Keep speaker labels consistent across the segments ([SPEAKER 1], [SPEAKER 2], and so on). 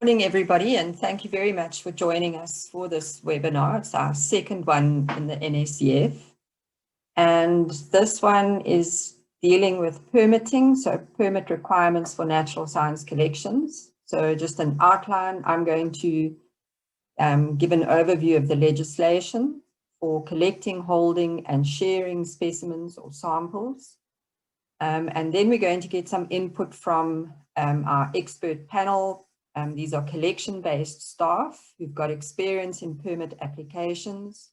[SPEAKER 1] Morning, everybody, and thank you very much for joining us for this webinar. It's our second one in the NSCF. And this one is dealing with permitting, so permit requirements for natural science collections. So just an outline, I'm going to give an overview of the legislation for collecting, holding, and sharing specimens or samples. And then we're going to get some input from our expert panel. These are collection-based staff who've got experience in permit applications.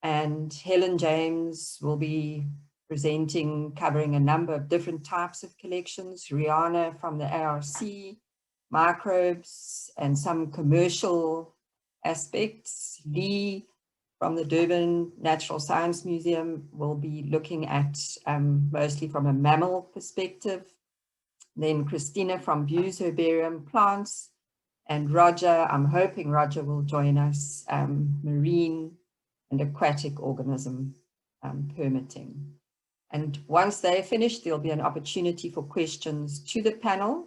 [SPEAKER 1] And Helen James will be presenting, covering a number of different types of collections. Rihanna from the ARC, microbes, and some commercial aspects. Lee from the Durban Natural Science Museum will be looking at mostly from a mammal perspective. Then Christina from Buse Herbarium Plants, and Roger, I'm hoping Roger will join us, marine and aquatic organism permitting. And once they're finished, there'll be an opportunity for questions to the panel.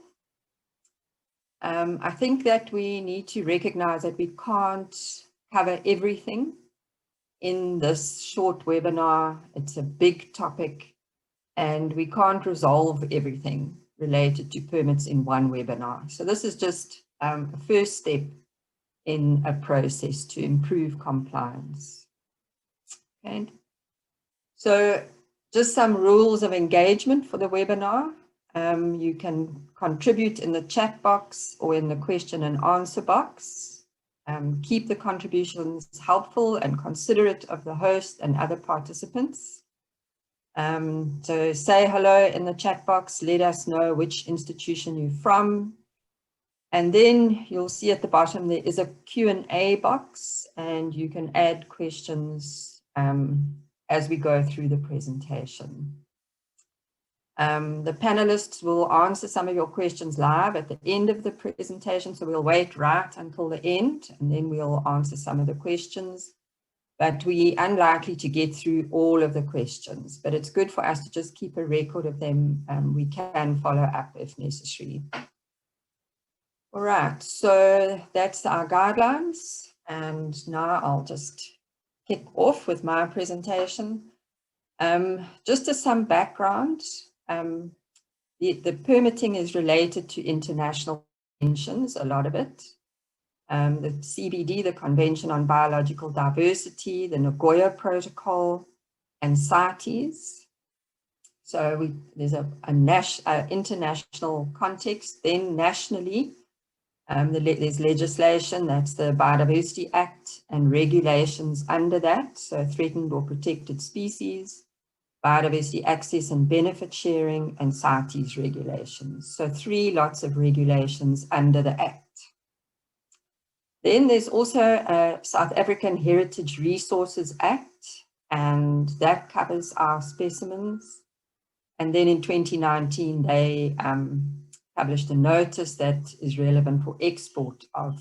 [SPEAKER 1] I think that we need to recognize that we can't cover everything in this short webinar. It's a big topic and we can't resolve everything related to permits in one webinar. So this is just a first step in a process to improve compliance. Okay. So just some rules of engagement for the webinar. You can contribute in the chat box or in the question and answer box. Keep the contributions helpful and considerate of the host and other participants. So say hello in the chat box, let us know which institution you're from. And then you'll see at the bottom there is a Q&A box and you can add questions as we go through the presentation. The panelists will answer some of your questions live at the end of the presentation, so we'll wait right until the end and then we'll answer some of the questions. But we're unlikely to get through all of the questions, but it's good for us to just keep a record of them. We can follow up if necessary. All right, so that's our guidelines. And now I'll just kick off with my presentation. Just as some background, the permitting is related to international conventions, a lot of it. The CBD, the Convention on Biological Diversity, the Nagoya Protocol, and CITES. So there's an international context. Then nationally, there's legislation, that's the Biodiversity Act, and regulations under that, so threatened or protected species, biodiversity access and benefit sharing, and CITES regulations. So 3 lots of regulations under the Act. Then there's also a South African Heritage Resources Act, and that covers our specimens. And then in 2019, they published a notice that is relevant for export of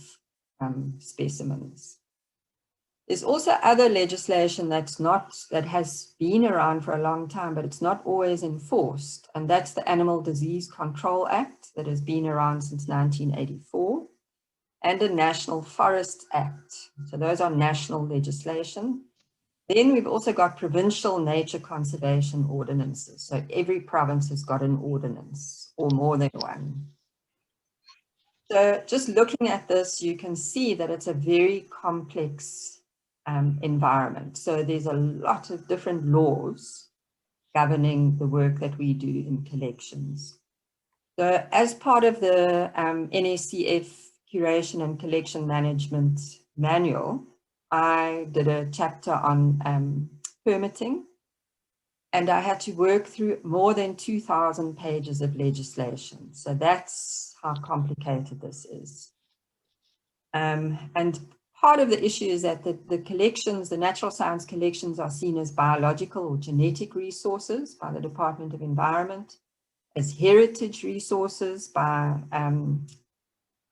[SPEAKER 1] specimens. There's also other legislation that has been around for a long time, but it's not always enforced. And that's the Animal Disease Control Act that has been around since 1984. And the National Forest Act. So those are national legislation. Then we've also got provincial nature conservation ordinances. So every province has got an ordinance or more than one. So just looking at this, you can see that it's a very complex environment. So there's a lot of different laws governing the work that we do in collections. So as part of the NSCF Curation and Collection Management Manual, I did a chapter on permitting, and I had to work through more than 2,000 pages of legislation. So that's how complicated this is. And part of the issue is that the collections, the natural science collections, are seen as biological or genetic resources by the Department of Environment, as heritage resources by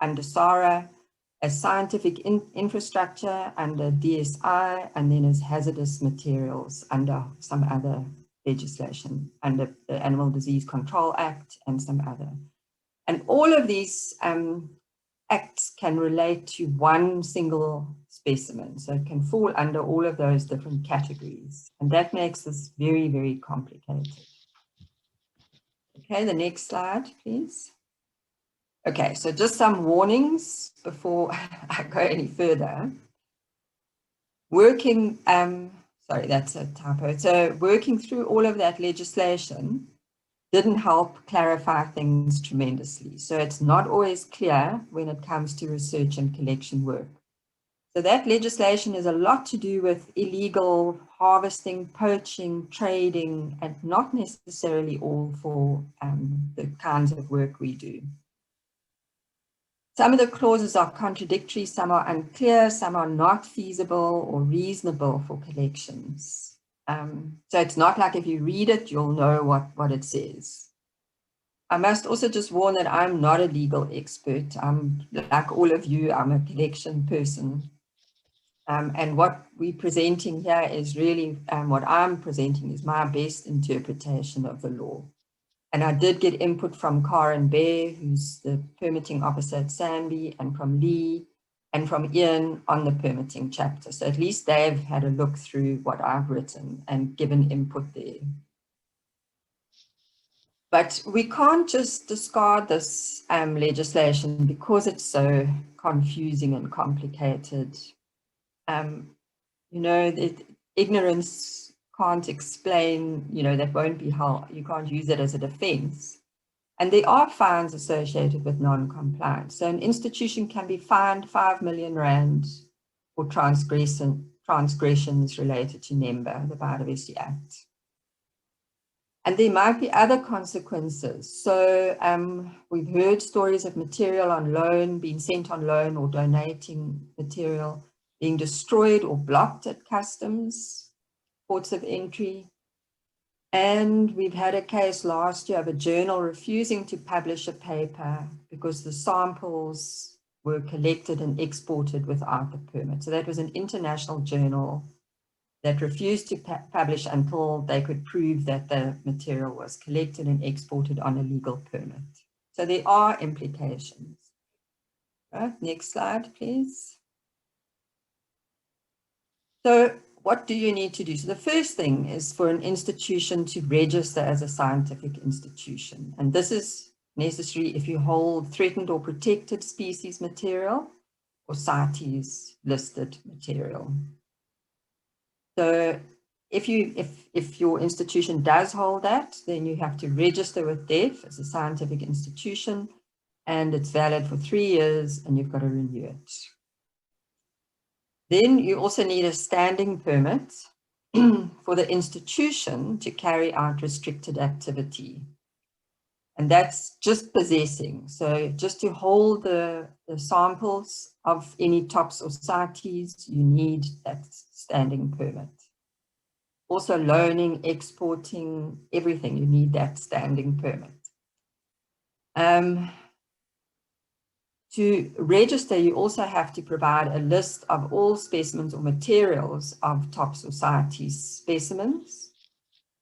[SPEAKER 1] under SARA, as scientific infrastructure under DSI, and then as hazardous materials under some other legislation, under the Animal Disease Control Act and some other. And all of these acts can relate to one single specimen. So it can fall under all of those different categories. And that makes this very, very complicated. Okay, the next slide, please. Okay, so just some warnings before I go any further. Sorry, that's a typo. So working through all of that legislation didn't help clarify things tremendously. So it's not always clear when it comes to research and collection work. So that legislation is a lot to do with illegal harvesting, poaching, trading, and not necessarily all for the kinds of work we do. Some of the clauses are contradictory, some are unclear, some are not feasible or reasonable for collections. So it's not like if you read it, you'll know what it says. I must also just warn that I'm not a legal expert. I'm like all of you, I'm a collection person. And what we're presenting here is really, what I'm presenting is my best interpretation of the law. And I did get input from Karen Bear, who's the permitting officer at Sanby, and from Lee, and from Ian on the permitting chapter. So at least they've had a look through what I've written and given input there. But we can't just discard this legislation because it's so confusing and complicated. You know, ignorance can't explain, you know, that won't be how you can't use it as a defense. And there are fines associated with non-compliance. So an institution can be fined 5 million rand for transgressions related to NEMBA, the Biodiversity Act. And there might be other consequences. So we've heard stories of material on loan, being sent on loan or donating material, being destroyed or blocked at customs, ports of entry. And we've had a case last year of a journal refusing to publish a paper because the samples were collected and exported without the permit. So that was an international journal that refused to publish until they could prove that the material was collected and exported on a legal permit. So there are implications. Right, next slide, please. So what do you need to do? So the first thing is for an institution to register as a scientific institution. And this is necessary if you hold threatened or protected species material or CITES listed material. So if your institution does hold that, then you have to register with DEF as a scientific institution, and it's valid for 3 years, and you've got to renew it. Then you also need a standing permit for the institution to carry out restricted activity. And that's just possessing. So just to hold the samples of any tops or CITES, you need that standing permit. Also loaning, exporting, everything, you need that standing permit. To register, you also have to provide a list of all specimens or materials of tops or CITES specimens.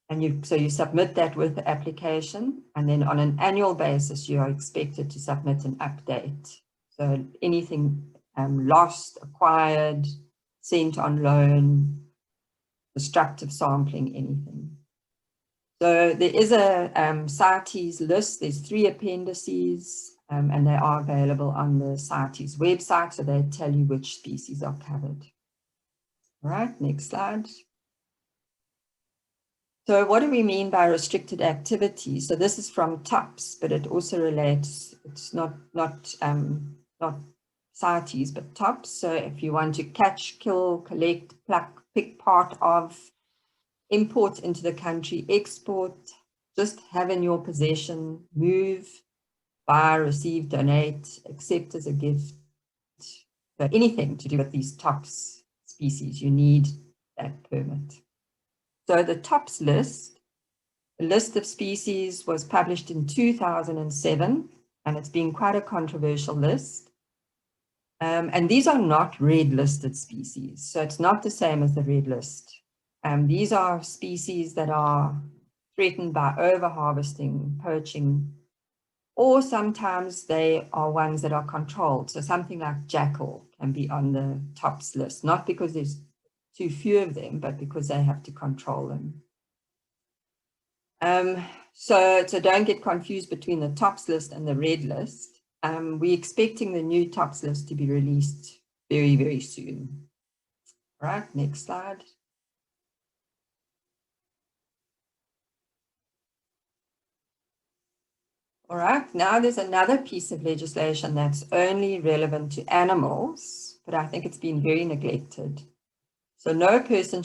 [SPEAKER 1] And so you submit that with the application, and then on an annual basis, you are expected to submit an update. So anything lost, acquired, sent on loan, destructive sampling, anything. So there is a CITES list. There's 3 appendices, and they are available on the CITES website, so they tell you which species are covered. All right, next slide. So what do we mean by restricted activity? So this is from TOPS, but it also relates, it's not CITES, but TOPS. So if you want to catch, kill, collect, pluck, pick part of, import into the country, export, just have in your possession, move, buy, receive, donate, accept as a gift. So anything to do with these TOPS species, you need that permit. So the TOPS list, the list of species was published in 2007, and it's been quite a controversial list. And these are not red listed species, so it's not the same as the red list. These are species that are threatened by overharvesting, poaching, or sometimes they are ones that are controlled. So something like jackal can be on the TOPS list, not because there's too few of them, but because they have to control them. So don't get confused between the TOPS list and the red list. We're expecting the new TOPS list to be released very, very soon. All right, next slide. All right, now there's another piece of legislation that's only relevant to animals, but I think it's been very neglected. So no person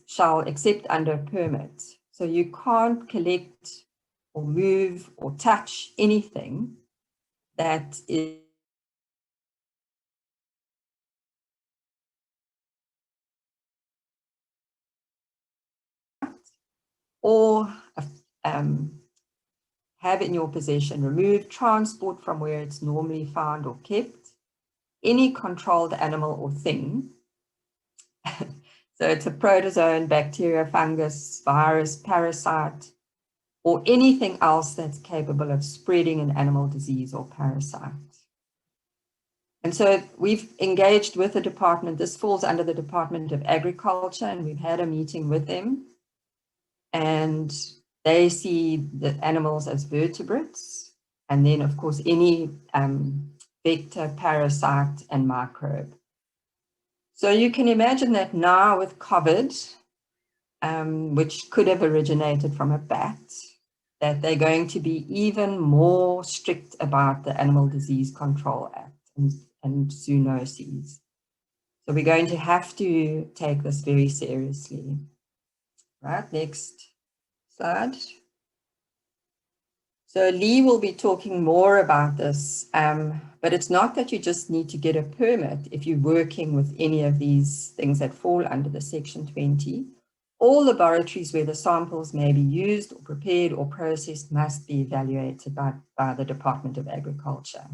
[SPEAKER 1] shall accept under a permit. So you can't collect or move or touch anything that is or have in your possession, remove, transport from where it's normally found or kept, any controlled animal or thing. So it's a protozoan, bacteria, fungus, virus, parasite, or anything else that's capable of spreading an animal disease or parasite. And so we've engaged with the department. This falls under the Department of Agriculture, and we've had a meeting with them. And they see the animals as vertebrates, and then, of course, any vector, parasite, and microbe. So you can imagine that now with COVID, which could have originated from a bat, that they're going to be even more strict about the Animal Disease Control Act and zoonoses. So we're going to have to take this very seriously. Right, next slide. So Lee will be talking more about this, but it's not that you just need to get a permit if you're working with any of these things that fall under the Section 20. All laboratories where the samples may be used or prepared or processed must be evaluated by the Department of Agriculture.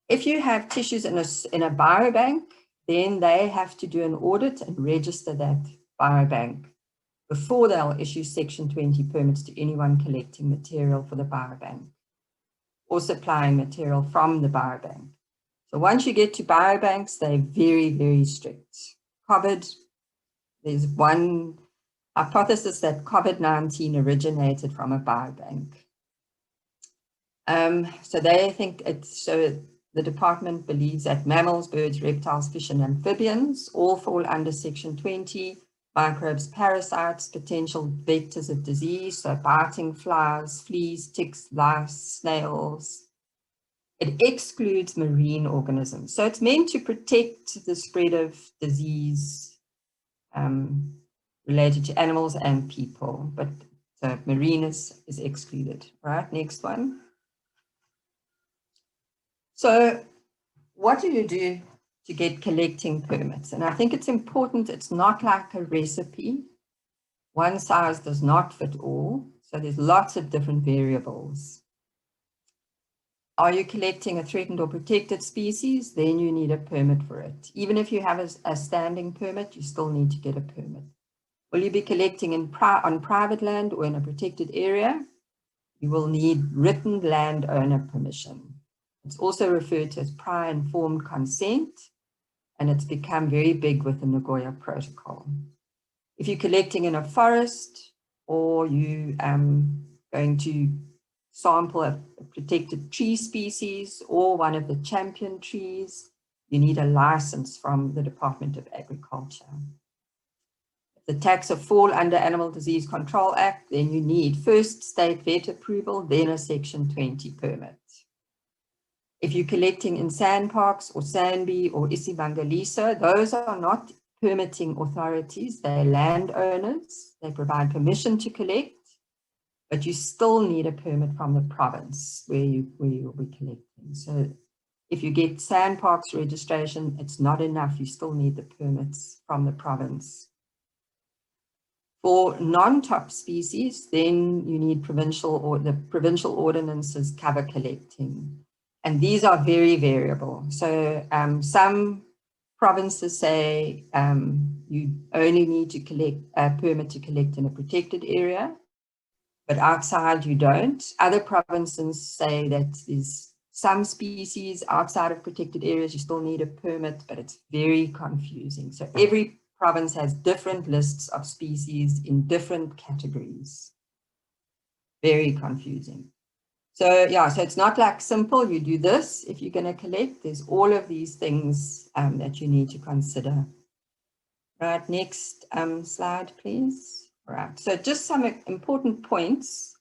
[SPEAKER 1] If you have tissues in a biobank, then they have to do an audit and register that biobank before they'll issue Section 20 permits to anyone collecting material for the biobank or supplying material from the biobank. So once you get to biobanks, they're very, very strict. COVID, there's one hypothesis that COVID-19 originated from a biobank. So they think the department believes that mammals, birds, reptiles, fish, and amphibians all fall under Section 20. Microbes, parasites, potential vectors of disease, so biting flies, fleas, ticks, lice, snails. It excludes marine organisms. So it's meant to protect the spread of disease related to animals and people, but so marine is excluded. Right, next one. So what do you do to get collecting permits? And I think it's important, it's not like a recipe. One size does not fit all. So there's lots of different variables. Are you collecting a threatened or protected species? Then you need a permit for it. Even if you have a standing permit, you still need to get a permit. Will you be collecting on private land or in a protected area? You will need written landowner permission. It's also referred to as prior informed consent, and it's become very big with the Nagoya Protocol. If you're collecting in a forest or you going to sample a protected tree species or one of the champion trees, you need a license from the Department of Agriculture. If the taxa fall under Animal Disease Control Act, then you need first state vet approval, then a Section 20 permit. If you're collecting in sandparks or Sandby or Isibangaliso, those are not permitting authorities, they're landowners. They provide permission to collect, but you still need a permit from the province where you'll be collecting. So if you get sandparks registration, it's not enough. You still need the permits from the province. For non-top species, then you need the provincial ordinances cover collecting. And these are very variable. So some provinces say you only need to collect a permit to collect in a protected area, but outside you don't. Other provinces say that there's some species outside of protected areas, you still need a permit, but it's very confusing. So every province has different lists of species in different categories. Very confusing. So yeah, so it's not like simple, you do this if you're going to collect. There's all of these things that you need to consider. Right, next slide, please. All right, so just some important points.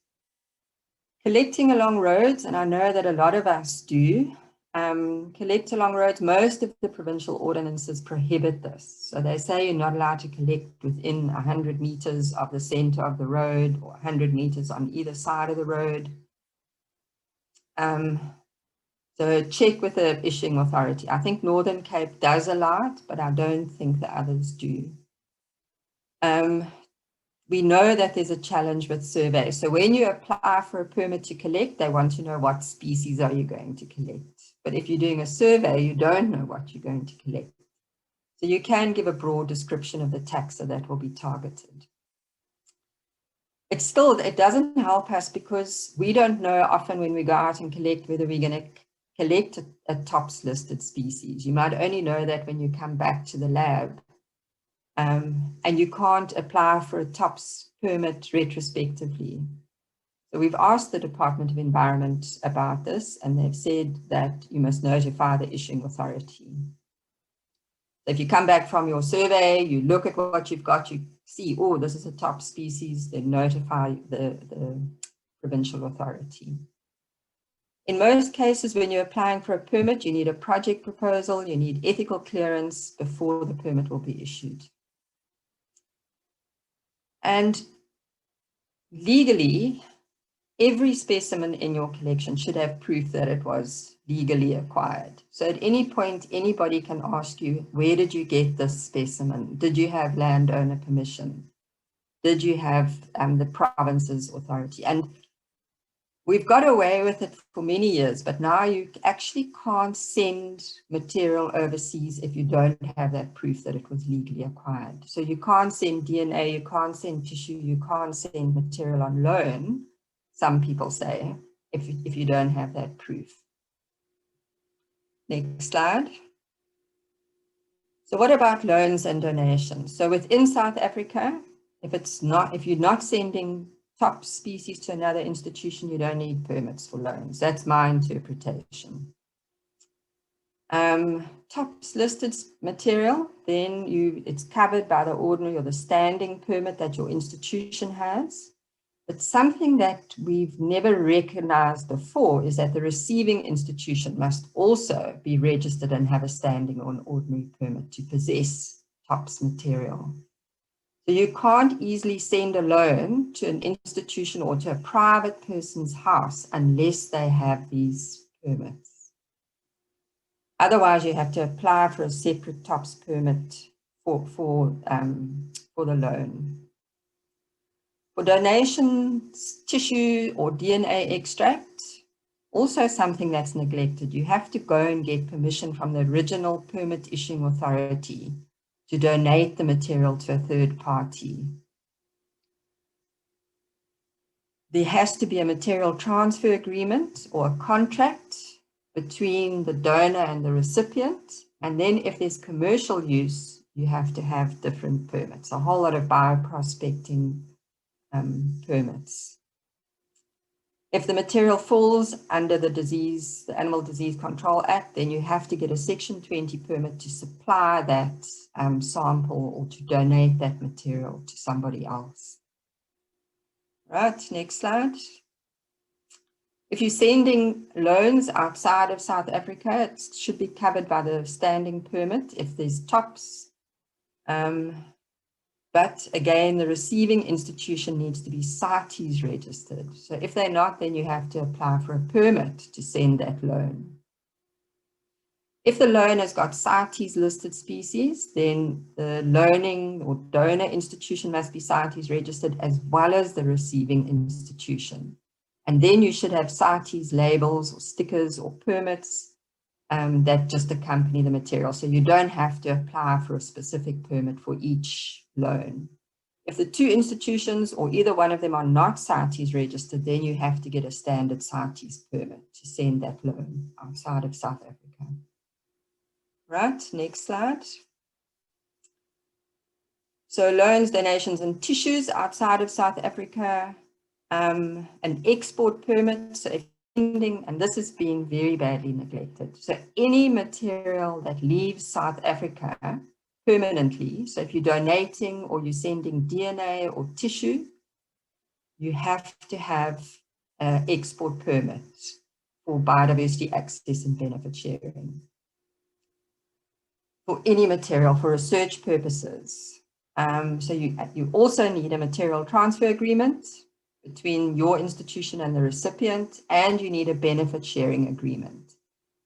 [SPEAKER 1] Collecting along roads, and I know that a lot of us do, collect along roads. Most of the provincial ordinances prohibit this. So they say you're not allowed to collect within 100 meters of the center of the road or 100 meters on either side of the road. So check with the issuing authority. I think Northern Cape does allow it, but I don't think the others do. We know that there's a challenge with surveys. So when you apply for a permit to collect, they want to know what species are you going to collect. But if you're doing a survey, you don't know what you're going to collect. So you can give a broad description of the taxa that will be targeted. It doesn't help us because we don't know often when we go out and collect whether we're going to collect a TOPS listed species. You might only know that when you come back to the lab. And you can't apply for a TOPS permit retrospectively. So we've asked the Department of Environment about this, and they've said that you must notify the issuing authority. So if you come back from your survey, you look at what you've got, you see, oh, this is a TOPS species, then notify the provincial authority. In most cases, when you're applying for a permit, you need a project proposal, you need ethical clearance before the permit will be issued. And legally, every specimen in your collection should have proof that it was legally acquired. So at any point, anybody can ask you, where did you get this specimen? Did you have landowner permission? Did you have the province's authority? And we've got away with it for many years, but now you actually can't send material overseas if you don't have that proof that it was legally acquired. So you can't send DNA, you can't send tissue, you can't send material on loan, some people say, if you don't have that proof. Next slide. So what about loans and donations? So within South Africa, if you're not sending TOPS species to another institution, you don't need permits for loans. That's my interpretation. TOPS listed material, then it's covered by the ordinary or the standing permit that your institution has. But something that we've never recognized before is that the receiving institution must also be registered and have a standing or an ordinary permit to possess TOPS material. So you can't easily send a loan to an institution or to a private person's house unless they have these permits. Otherwise, you have to apply for a separate TOPS permit for the loan. For donations, tissue or DNA extract, also something that's neglected. You have to go and get permission from the original permit issuing authority to donate the material to a third party. There has to be a material transfer agreement or a contract between the donor and the recipient. And then if there's commercial use, you have to have different permits, a whole lot of bioprospecting permits. If the material falls under the Animal Disease Control Act, then you have to get a Section 20 permit to supply that sample or to donate that material to somebody else. Right, next slide. If you're sending loans outside of South Africa, it should be covered by the standing permit if there's TOPS. But again, the receiving institution needs to be CITES registered. So if they're not, then you have to apply for a permit to send that loan. If the loan has got CITES listed species, then the loaning or donor institution must be CITES registered as well as the receiving institution. And then you should have CITES labels or stickers or permits that just accompany the material. So you don't have to apply for a specific permit for each loan. If the two institutions or either one of them are not CITES registered, then you have to get a standard CITES permit to send that loan outside of South Africa. Right, next slide. So loans, donations, and tissues outside of South Africa, an export permit. So if and this is being very badly neglected. So any material that leaves South Africa permanently, so if you're donating or you're sending DNA or tissue, you have to have an export permit for biodiversity access and benefit sharing. For any material, for research purposes. So you also need a material transfer agreement between your institution and the recipient, and you need a benefit sharing agreement.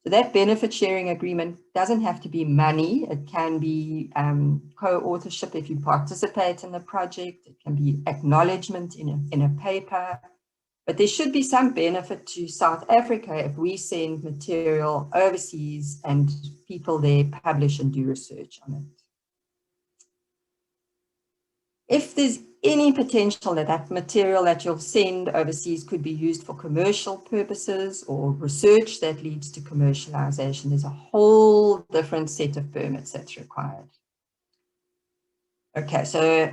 [SPEAKER 1] So that benefit sharing agreement doesn't have to be money. It can be co-authorship if you participate in the project. It can be acknowledgement in a paper. But there should be some benefit to South Africa if we send material overseas and people there publish and do research on it. If there's any potential that that material that you'll send overseas could be used for commercial purposes or research that leads to commercialization, there's a whole different set of permits that's required. Okay, so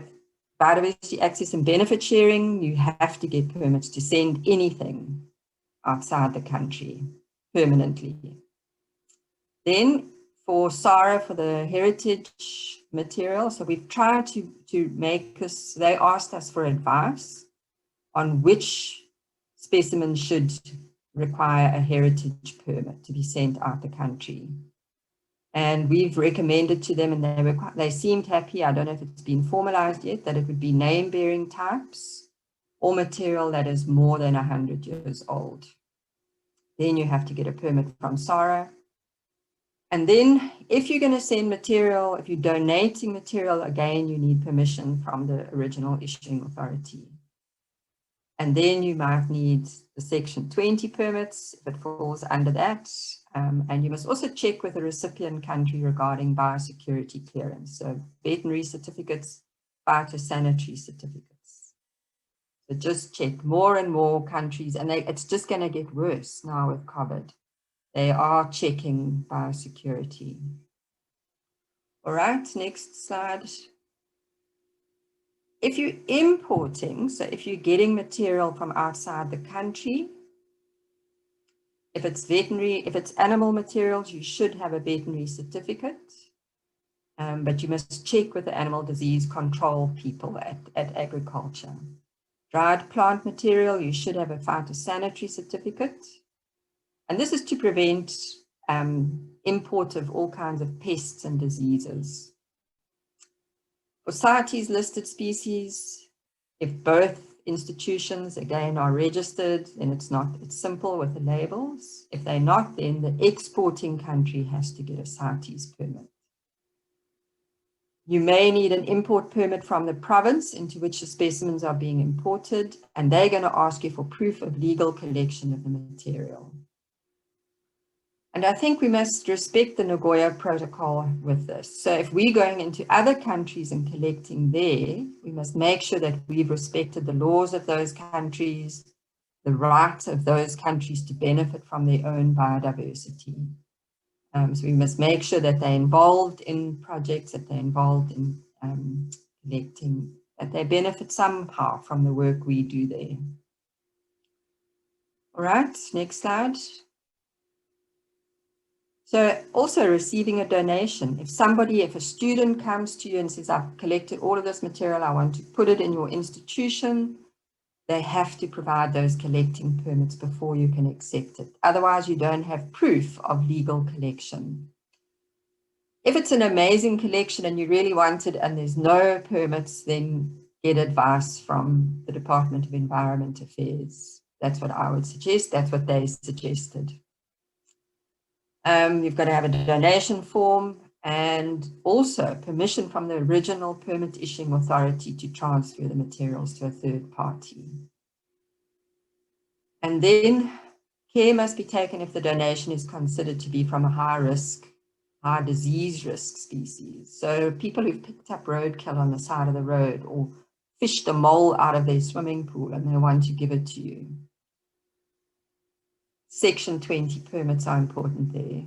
[SPEAKER 1] biodiversity access and benefit sharing, you have to get permits to send anything outside the country permanently. Then for SARA, for the heritage material, so we've tried to make this, they asked us for advice on which specimen should require a heritage permit to be sent out the country. And we've recommended to them, and they seemed happy. I don't know if it's been formalized yet, that it would be name-bearing types or material that is more than 100 years old. Then you have to get a permit from SARA. And then if you're going to send material, if you're donating material, again, you need permission from the original issuing authority. And then you might need the Section 20 permits if it falls under that. And you must also check with the recipient country regarding biosecurity clearance. So veterinary certificates, phytosanitary certificates. So just check more and more countries, and it's just going to get worse now with COVID. They are checking biosecurity. All right, next slide. If you're importing, so if you're getting material from outside the country, if it's veterinary, if it's animal materials, you should have a veterinary certificate, but you must check with the animal disease control people at agriculture. Dried plant material, you should have a phytosanitary certificate. And this is to prevent import of all kinds of pests and diseases. For CITES listed species, if both institutions, again, are registered, then it's simple with the labels. If they're not, then the exporting country has to get a CITES permit. You may need an import permit from the province into which the specimens are being imported, and they're going to ask you for proof of legal collection of the material. And I think we must respect the Nagoya Protocol with this. So if we're going into other countries and collecting there, we must make sure that we've respected the laws of those countries, the rights of those countries to benefit from their own biodiversity. So we must make sure that they're involved in projects, that they're involved in collecting, that they benefit somehow from the work we do there. All right, next slide. So also receiving a donation. If a student comes to you and says, I've collected all of this material, I want to put it in your institution, they have to provide those collecting permits before you can accept it. Otherwise, you don't have proof of legal collection. If it's an amazing collection and you really want it and there's no permits, then get advice from the Department of Environment Affairs. That's what I would suggest. That's what they suggested. You've got to have a donation form and also permission from the original permit issuing authority to transfer the materials to a third party. And then care must be taken if the donation is considered to be from a high risk, high disease risk species. So people who've picked up roadkill on the side of the road or fished a mole out of their swimming pool and they want to give it to you. Section 20 permits are important there.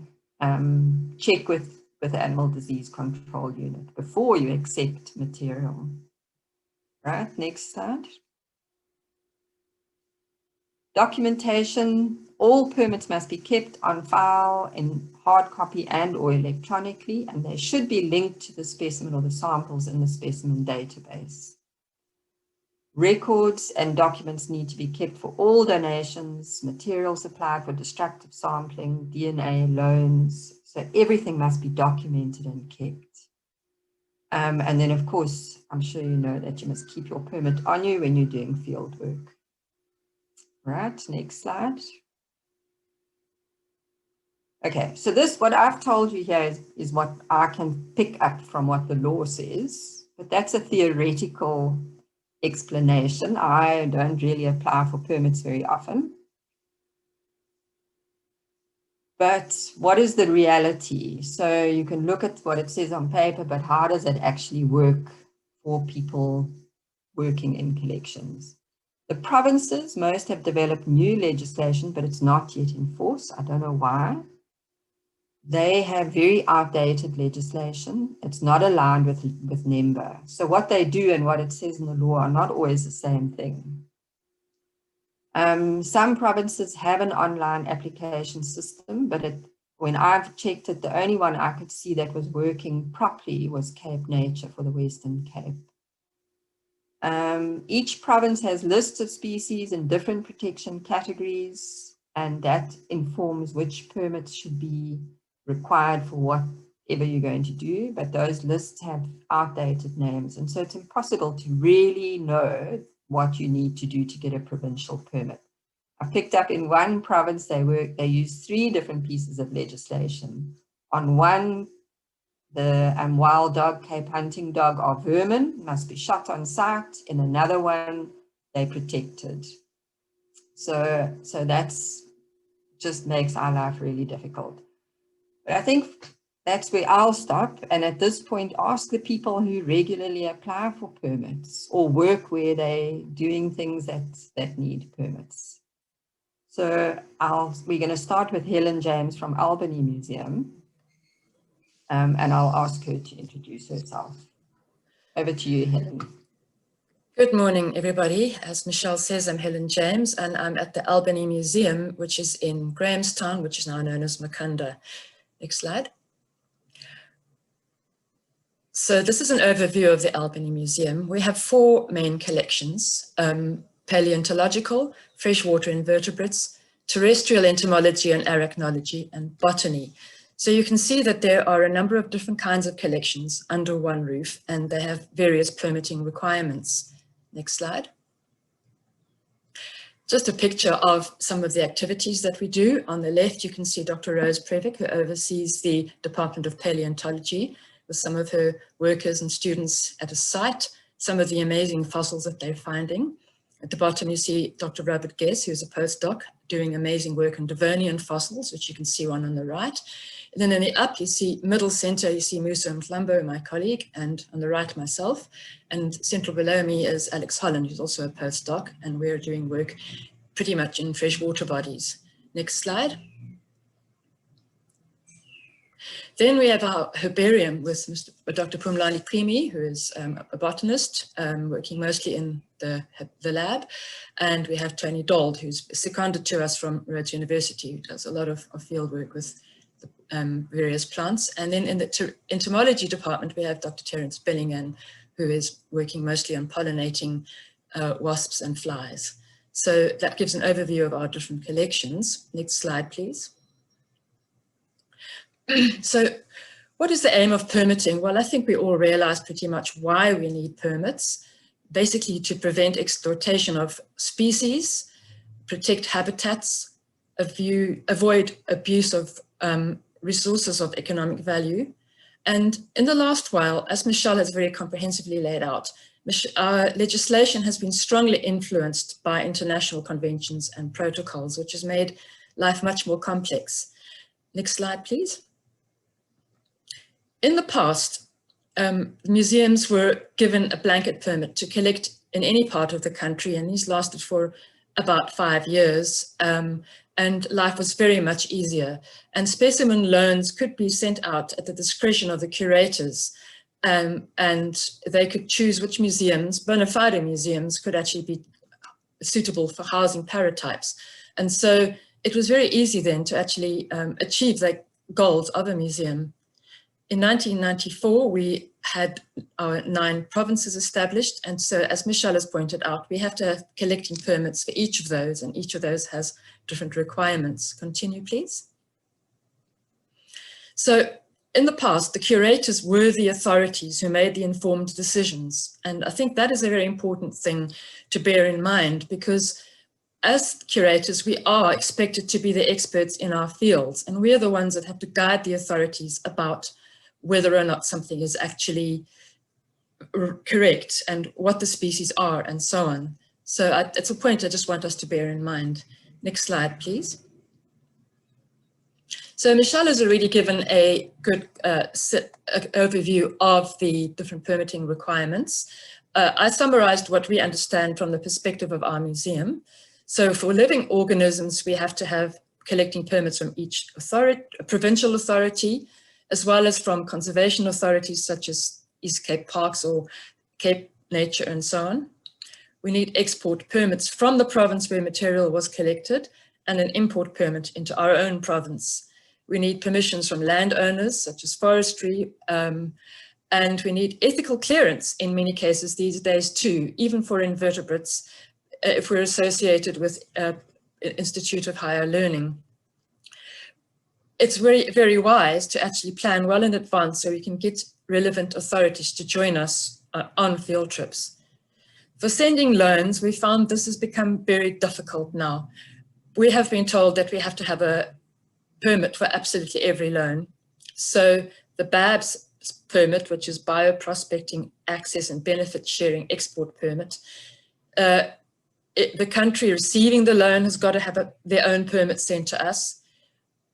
[SPEAKER 1] Check with the Animal Disease Control Unit before you accept material. Right, next slide. Documentation. All permits must be kept on file in hard copy and or electronically, and they should be linked to the specimen or the samples in the specimen database. Records and documents need to be kept for all donations, material supplied for destructive sampling, DNA, loans. So everything must be documented and kept. And then, of course, I'm sure you know that you must keep your permit on you when you're doing field work. Right, next slide. Okay, so this, what I've told you here is what I can pick up from what the law says, but that's a theoretical explanation. I don't really apply for permits very often. But what is the reality? So you can look at what it says on paper, but how does it actually work for people working in collections? The provinces, most have developed new legislation, but it's not yet in force. I don't know why. They have very outdated legislation. It's not aligned with NEMBA. So what they do and what it says in the law are not always the same thing. Some provinces have an online application system, but when I've checked it, the only one I could see that was working properly was Cape Nature for the Western Cape. Each province has lists of species in different protection categories, and that informs which permits should be required for whatever you're going to do, but those lists have outdated names, and so it's impossible to really know what you need to do to get a provincial permit. I picked up in one province, they used 3 different pieces of legislation. On one, the wild dog, Cape hunting dog are vermin, must be shot on sight. In another one, they protected. So that's just makes our life really difficult. But I think that's where I'll stop. And at this point, ask the people who regularly apply for permits or work where they're doing things that need permits. So we're going to start with Helen James from Albany Museum. And I'll ask her to introduce herself. Over to you, Helen.
[SPEAKER 2] Good morning, everybody. As Michelle says, I'm Helen James, and I'm at the Albany Museum, which is in Grahamstown, which is now known as Makanda. Next slide. So this is an overview of the Albany Museum. We have 4 main collections: paleontological, freshwater invertebrates, terrestrial entomology and arachnology, and botany. So you can see that there are a number of different kinds of collections under one roof, and they have various permitting requirements. Next slide. Just a picture of some of the activities that we do. On the left, you can see Dr. Rose Previck, who oversees the Department of Paleontology, with some of her workers and students at a site, some of the amazing fossils that they're finding. At the bottom, you see Dr. Robert Guess, who's a postdoc, doing amazing work on Devonian fossils, which you can see one on the right. And then in the up, you see middle center, you see Musa Mhlambo, my colleague, and on the right, myself. And central below me is Alex Holland, who's also a postdoc, and we're doing work pretty much in freshwater bodies. Next slide. Then we have our herbarium with Dr. Pumlani Primi, who is a botanist, working mostly in the lab. And we have Tony Dold, who's seconded to us from Rhodes University, who does a lot of field work with various plants. And then in the entomology department, we have Dr. Terence Bellingham, who is working mostly on pollinating wasps and flies. So that gives an overview of our different collections. Next slide, please. So what is the aim of permitting? Well, I think we all realize pretty much why we need permits, basically to prevent exploitation of species, protect habitats, avoid abuse of resources of economic value. And in the last while, as Michelle has very comprehensively laid out, our legislation has been strongly influenced by international conventions and protocols, which has made life much more complex. Next slide, please. In the past, museums were given a blanket permit to collect in any part of the country, and these lasted for about 5 years, and life was very much easier. And specimen loans could be sent out at the discretion of the curators, and they could choose which museums, bona fide museums, could actually be suitable for housing paratypes. And so it was very easy then to actually achieve the goals of a museum. In 1994, we had our 9 provinces established. And so, as Michelle has pointed out, we have to have collecting permits for each of those, and each of those has different requirements. Continue, please. So, in the past, the curators were the authorities who made the informed decisions. And I think that is a very important thing to bear in mind, because as curators, we are expected to be the experts in our fields, and we are the ones that have to guide the authorities about whether or not something is actually correct and what the species are and so on. So it's a point I just want us to bear in mind. Next slide, please. So Michelle has already given a good overview of the different permitting requirements. I summarized what we understand from the perspective of our museum. So for living organisms, we have to have collecting permits from each authority, provincial authority, as well as from conservation authorities such as East Cape Parks or Cape Nature and so on. We need export permits from the province where material was collected and an import permit into our own province. We need permissions from landowners such as forestry, and we need ethical clearance in many cases these days too, even for invertebrates, if we're associated with Institute of Higher Learning. It's very, very wise to actually plan well in advance so we can get relevant authorities to join us on field trips. For sending loans, we found this has become very difficult now. We have been told that we have to have a permit for absolutely every loan. So the BABS permit, which is Bioprospecting Access and Benefit Sharing Export Permit, the country receiving the loan has got to have their own permit sent to us.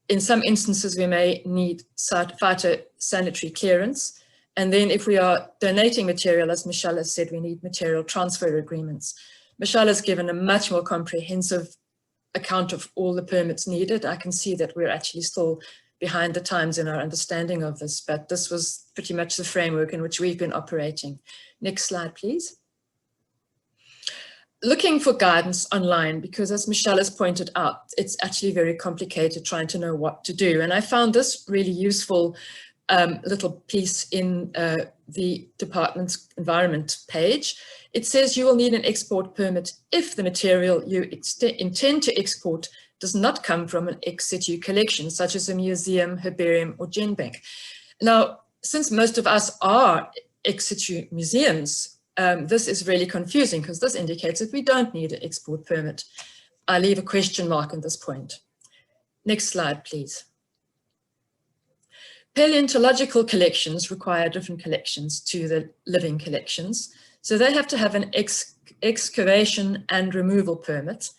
[SPEAKER 2] In some instances, we may need phytosanitary clearance. And then if we are donating material, as Michelle has said, we need material transfer agreements. Michelle has given a much more comprehensive account of all the permits needed. I can see that we're actually still behind the times in our understanding of this, but this was pretty much the framework in which we've been operating. Next slide, please. Looking for guidance online, because as Michelle has pointed out, it's actually very complicated trying to know what to do. And I found this really useful little piece in the department's environment page. It says you will need an export permit if the material you intend to export does not come from an ex situ collection, such as a museum, herbarium, or genbank. Now, since most of us are ex situ museums, this is really confusing because this indicates that we don't need an export permit. I leave a question mark on this point. Next slide, please. Paleontological collections require different collections to the living collections. So they have to have an excavation and removal permit.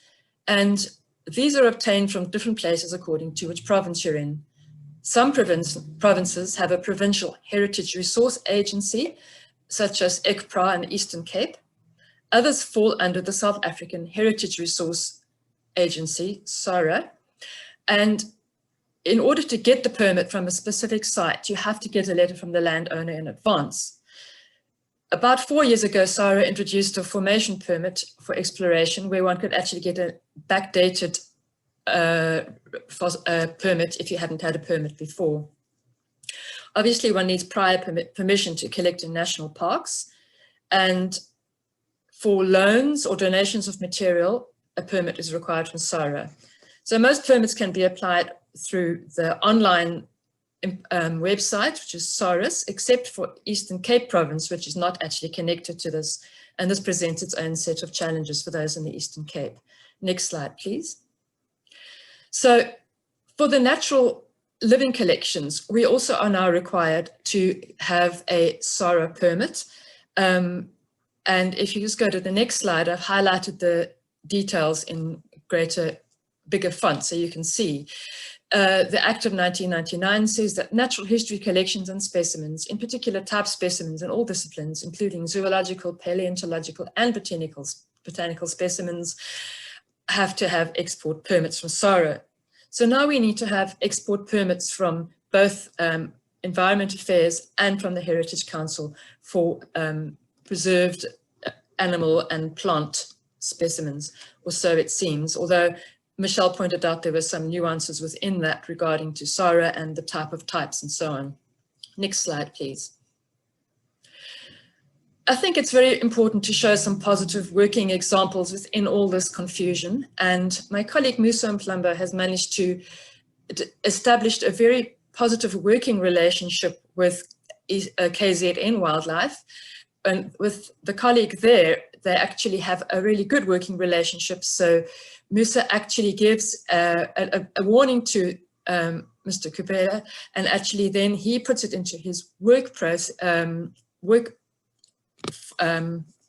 [SPEAKER 2] And these are obtained from different places according to which province you're in. Some provinces have a provincial heritage resource agency, such as ECPRA in the Eastern Cape. Others fall under the South African Heritage Resource Agency, SARA. And in order to get the permit from a specific site, you have to get a letter from the landowner in advance. About 4 years ago, SARA introduced a formation permit for exploration where one could actually get a backdated permit if you hadn't had a permit before. Obviously, one needs prior permission to collect in national parks. And for loans or donations of material, a permit is required from SARA. So most permits can be applied through the online website, which is SARAS, except for Eastern Cape Province, which is not actually connected to this. And this presents its own set of challenges for those in the Eastern Cape. Next slide, please. So for the natural living collections, we also are now required to have a SARA permit. And if you just go to the next slide, I've highlighted the details in bigger font so you can see. The Act of 1999 says that natural history collections and specimens, in particular type specimens in all disciplines, including zoological, paleontological, and botanical specimens, have to have export permits from SARA. So now we need to have export permits from both Environment Affairs and from the Heritage Council for preserved animal and plant specimens, or so it seems, although Michelle pointed out there were some nuances within that regarding to SARA and the type of types and so on. Next slide, please. I think it's very important to show some positive working examples within all this confusion. And my colleague Musa Mplumba has managed to establish a very positive working relationship with KZN Wildlife. And with the colleague there, they actually have a really good working relationship. So Musa actually gives a warning to Mr. Kubela, and actually then he puts it into his work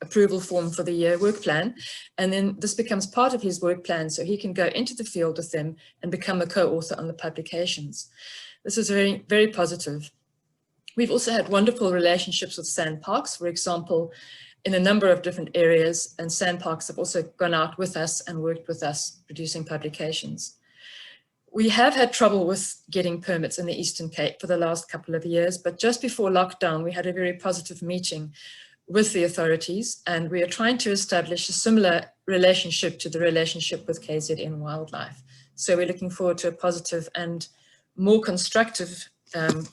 [SPEAKER 2] approval form for the year work plan. And then this becomes part of his work plan, so he can go into the field with them and become a co-author on the publications. This is very, very positive. We've also had wonderful relationships with SANParks, for example, in a number of different areas, and SANParks have also gone out with us and worked with us producing publications. We have had trouble with getting permits in the Eastern Cape for the last couple of years, but just before lockdown, we had a very positive meeting with the authorities, and we are trying to establish a similar relationship to the relationship with KZN Wildlife. So we're looking forward to a positive and more constructive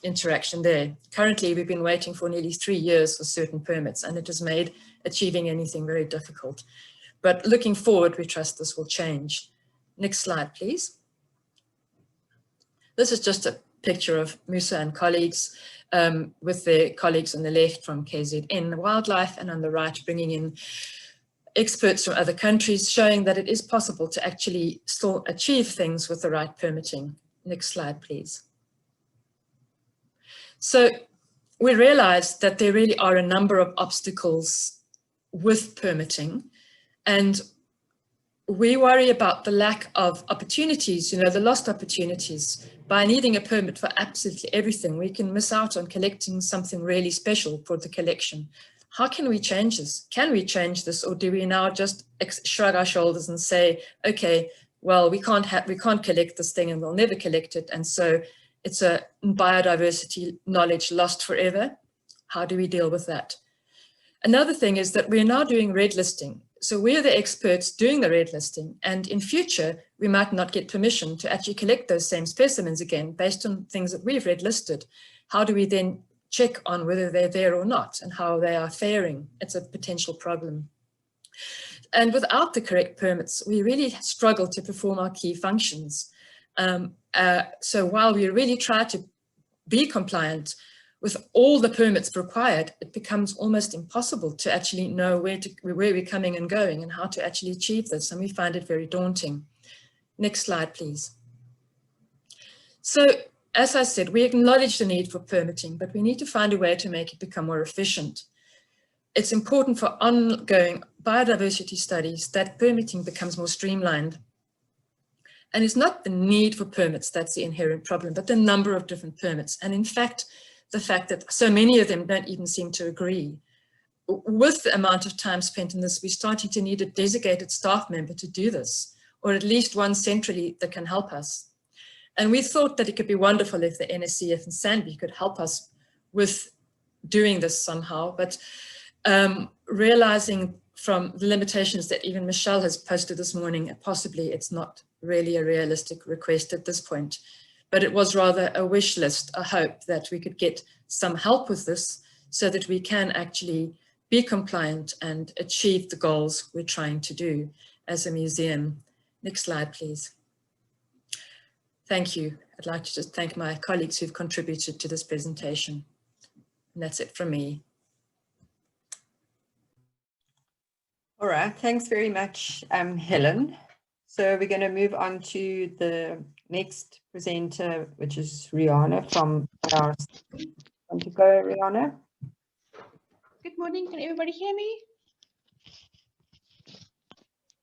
[SPEAKER 2] interaction there. Currently, we've been waiting for nearly 3 years for certain permits, and it has made achieving anything very difficult. But looking forward, we trust this will change. Next slide, please. This is just a picture of Musa and colleagues with their colleagues on the left from KZN Wildlife, and on the right bringing in experts from other countries, showing that it is possible to actually still achieve things with the right permitting. Next slide, please. So we realized that there really are a number of obstacles with permitting, and we worry about the lack of opportunities, the lost opportunities. By needing a permit for absolutely everything, we can miss out on collecting something really special for the collection. How can we change this? Can we change this, or do we now just shrug our shoulders and say, okay, well, we can't collect this thing and we'll never collect it, and so it's a biodiversity knowledge lost forever? How do we deal with that? Another thing is that we're now doing red listing. So we're the experts doing the red listing, and in future, we might not get permission to actually collect those same specimens again based on things that we've red listed. How do we then check on whether they're there or not and how they are faring? It's a potential problem. And without the correct permits, we really struggle to perform our key functions. So while we really try to be compliant with all the permits required, it becomes almost impossible to actually know where we're coming and going and how to actually achieve this, and we find it very daunting. Next slide, please. So, as I said, we acknowledge the need for permitting, but we need to find a way to make it become more efficient. It's important for ongoing biodiversity studies that permitting becomes more streamlined. And it's not the need for permits that's the inherent problem, but the number of different permits. And in fact, the fact that so many of them don't even seem to agree. With the amount of time spent in this, we're starting to need a designated staff member to do this, or at least one centrally that can help us. And we thought that it could be wonderful if the NSCF and SANBI could help us with doing this somehow, but realizing from the limitations that even Michelle has posted this morning, possibly it's not really a realistic request at this point. But it was rather a wish list, a hope that we could get some help with this so that we can actually be compliant and achieve the goals we're trying to do as a museum. Next slide, please. Thank you. I'd like to just thank my colleagues who've contributed to this presentation. And that's it from me.
[SPEAKER 1] All right, thanks very much, Helen. So we're going to move on to the next presenter, which is Rihanna from our. Want to go, Rihanna?
[SPEAKER 3] Good morning. Can everybody hear me?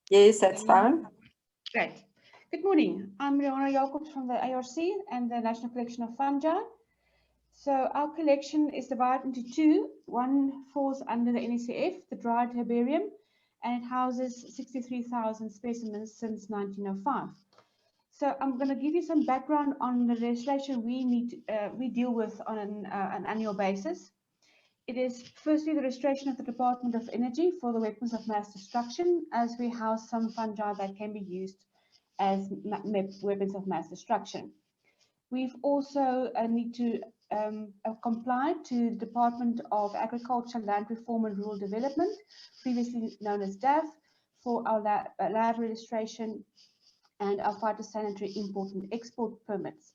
[SPEAKER 1] Yes, that's fine.
[SPEAKER 3] Great. Good morning. I'm Rihanna Jacobs from the ARC and the National Collection of Fungi. So our collection is divided into two. One falls under the NSCF, the dried herbarium, and it houses 63,000 specimens since 1905. So I'm going to give you some background on the legislation we deal with on an annual basis. It is firstly the registration of the Department of Energy for the weapons of mass destruction, as we house some fungi that can be used as weapons of mass destruction. We've also need to comply to the Department of Agriculture, Land Reform and Rural Development, previously known as DAF, for our lab registration and our phytosanitary import and export permits.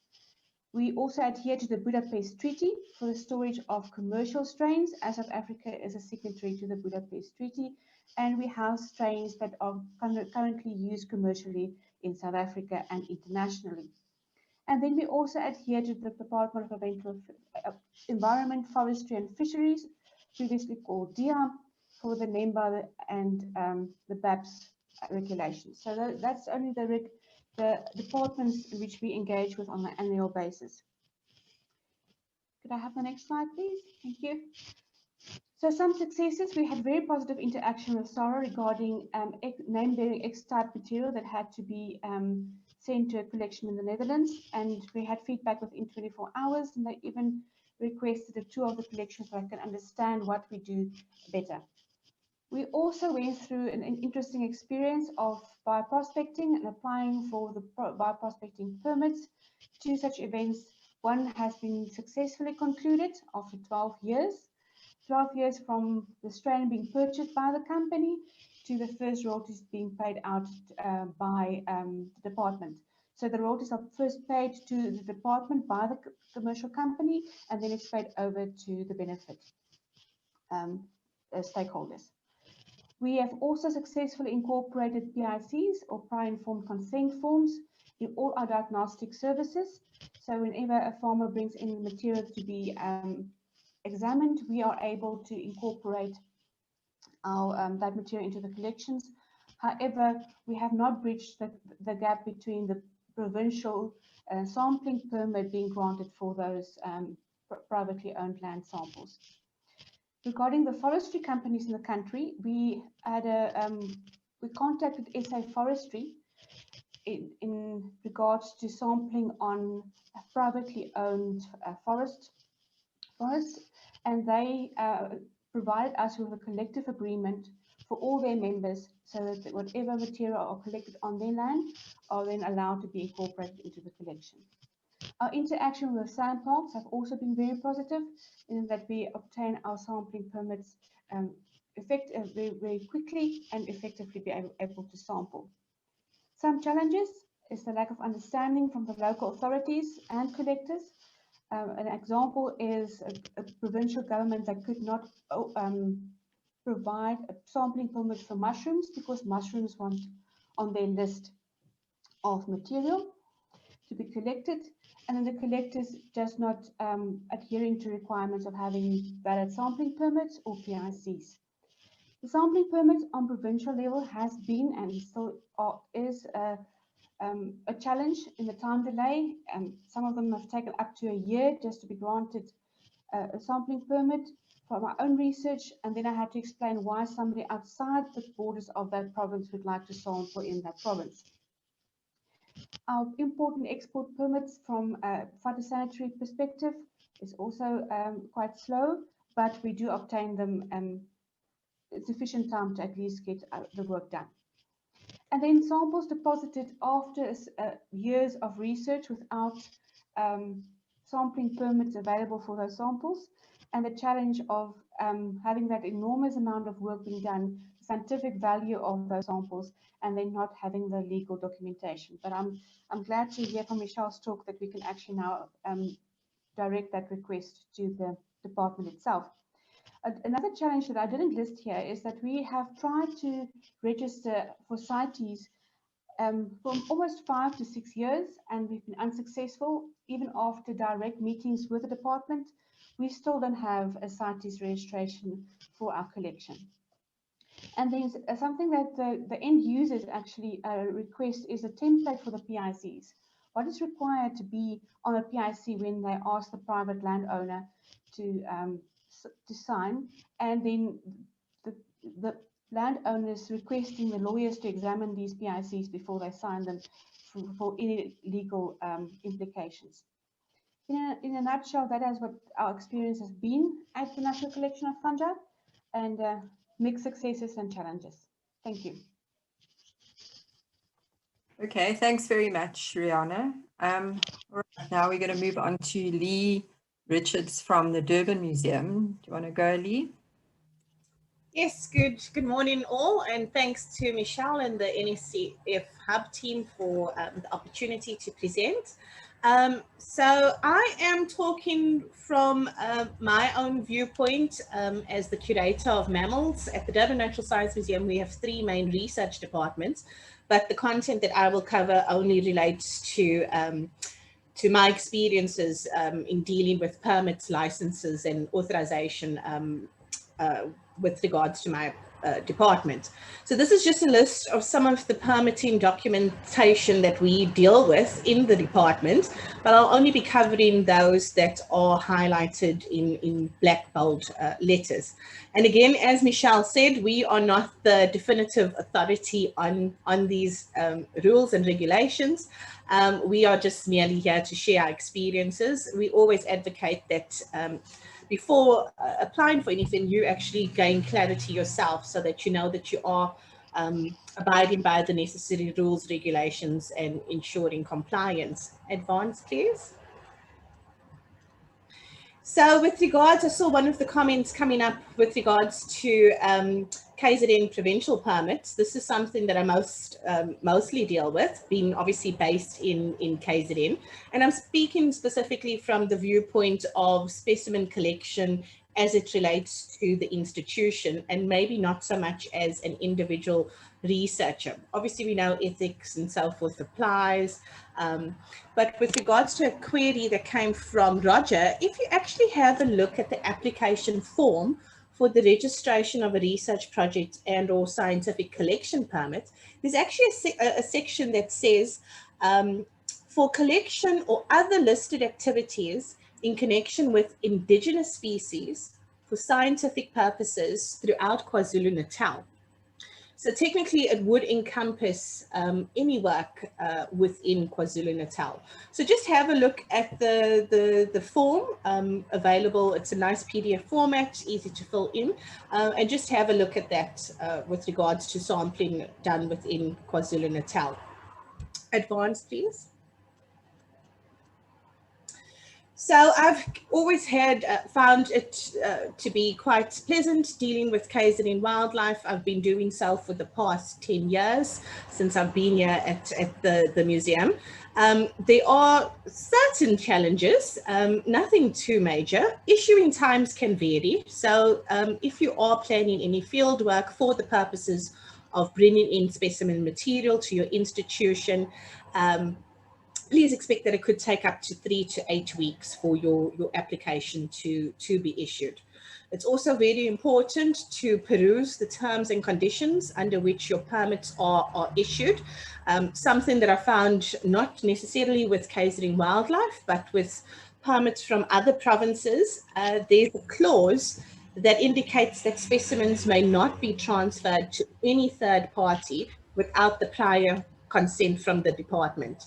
[SPEAKER 3] We also adhere to the Budapest Treaty for the storage of commercial strains, as South Africa is a signatory to the Budapest Treaty, and we house strains that are currently used commercially in South Africa and internationally. And then we also adhere to the Department of Environment, Forestry and Fisheries, previously called DIA, for the NEMBA and the BAPS regulations. So that's only the departments in which we engage with on an annual basis. Could I have the next slide, please? Thank you. So some successes: we had very positive interaction with SARA regarding name-bearing X-type material that had to be sent to a collection in the Netherlands, and we had feedback within 24 hours, and they even requested a tour of the collection so I can understand what we do better. We also went through an interesting experience of bioprospecting and applying for the bioprospecting permits. Two such events. One has been successfully concluded after 12 years. 12 years from the strain being purchased by the company to the first royalties being paid out by the department. So the royalties are first paid to the department by the commercial company, and then it's paid over to the benefit stakeholders. We have also successfully incorporated PICs, or prior informed consent forms, in all our diagnostic services. So whenever a farmer brings in material to be examined, we are able to incorporate that material into the collections. However, we have not bridged the gap between the provincial sampling permit being granted for those privately owned land samples. Regarding the forestry companies in the country, we contacted SA Forestry in regards to sampling on privately owned forests, and they provided us with a collective agreement for all their members, so that whatever material are collected on their land are then allowed to be incorporated into the collection. Our interaction with sand parks have also been very positive, in that we obtain our sampling permits very quickly and effectively be able to sample. Some challenges is the lack of understanding from the local authorities and collectors. An example is a provincial government that could not provide a sampling permit for mushrooms because mushrooms weren't on their list of material to be collected, and then the collectors just not adhering to requirements of having valid sampling permits or PICs. The sampling permits on provincial level has been and still is a challenge in the time delay. Some of them have taken up to a year just to be granted a sampling permit for my own research, and then I had to explain why somebody outside the borders of that province would like to sample in that province. Our import and export permits from a phytosanitary perspective is also quite slow, but we do obtain them sufficient time to at least get the work done. And then samples deposited after years of research without sampling permits available for those samples, and the challenge of having that enormous amount of work being done, the scientific value of those samples, and then not having the legal documentation. But I'm glad to hear from Michelle's talk that we can actually now direct that request to the department itself. Another challenge that I didn't list here is that we have tried to register for CITES for almost 5 to 6 years, and we've been unsuccessful. Even after direct meetings with the department, we still don't have a CITES registration for our collection. And then something that the end users actually request is a template for the PICs. What is required to be on a PIC when they ask the private landowner to sign, and then the landowners requesting the lawyers to examine these PICs before they sign them for any legal implications. In a nutshell, that is what our experience has been at the National Collection of Fungi, and mixed successes and challenges. Thank you.
[SPEAKER 1] Okay, thanks very much, Rihanna. All right, now we're going to move on to Lee Richards from the Durban Museum. Do you want to go, Lee?
[SPEAKER 4] Yes, good morning all, and thanks to Michelle and the NSCF Hub team for the opportunity to present. So I am talking from my own viewpoint as the curator of mammals. At the Durban Natural Science Museum, we have 3 main research departments, but the content that I will cover only relates to my experiences in dealing with permits, licenses, and authorization with regards to my department. So this is just a list of some of the permitting documentation that we deal with in the department, but I'll only be covering those that are highlighted in black bold letters. And again, as Michelle said, we are not the definitive authority on these rules and regulations. We are just merely here to share our experiences. We always advocate that before applying for anything, you actually gain clarity yourself so that you know that you are abiding by the necessary rules, regulations, and ensuring compliance. Advance, please. So with regards, I saw one of the comments coming up with regards to KZN provincial permits. This is something that I mostly deal with, being obviously based in KZN. And I'm speaking specifically from the viewpoint of specimen collection as it relates to the institution, and maybe not so much as an individual researcher. Obviously, we know ethics and so forth applies. But with regards to a query that came from Roger, if you actually have a look at the application form for the registration of a research project and or scientific collection permit, there's actually a section that says for collection or other listed activities in connection with indigenous species for scientific purposes throughout KwaZulu-Natal. So technically it would encompass any work within KwaZulu-Natal. So just have a look at the form available. It's a nice PDF format, easy to fill in, and just have a look at that with regards to sampling done within KwaZulu-Natal. Advance, please. So I've always found it to be quite pleasant dealing with KZN wildlife. I've been doing so for the past 10 years since I've been here at the museum. There are certain challenges, nothing too major. Issuing times can vary. So if you are planning any field work for the purposes of bringing in specimen material to your institution, please expect that it could take up to 3 to 8 weeks for your application to be issued. It's also very important to peruse the terms and conditions under which your permits are issued. Something that I found not necessarily with KZN wildlife, but with permits from other provinces, there's a clause that indicates that specimens may not be transferred to any third party without the prior consent from the department.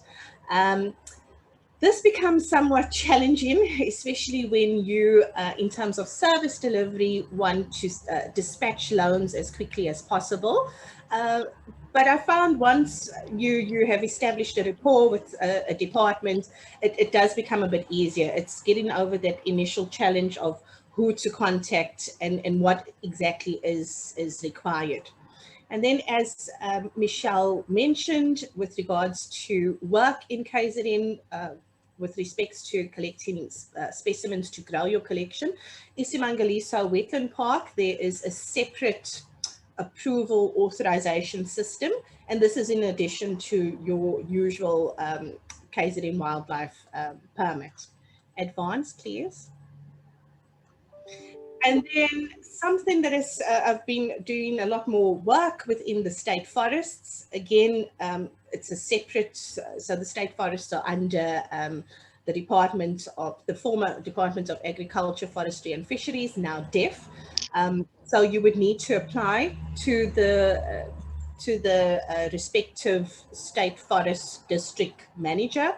[SPEAKER 4] This becomes somewhat challenging, especially when you, in terms of service delivery, want to dispatch loans as quickly as possible. But I found once you have established a rapport with a department, it does become a bit easier. It's getting over that initial challenge of who to contact and what exactly is required. And then, as Michelle mentioned, with regards to work in KZN, with respects to collecting specimens to grow your collection, Isimangaliso Wetland Park, there is a separate approval authorization system, and this is in addition to your usual KZN wildlife permit. Advance, please. And then something that is, I've been doing a lot more work within the state forests. Again, it's a separate, so the state forests are under the former Department of Agriculture, Forestry and Fisheries, now DEF. So you would need to apply to the respective state forest district manager.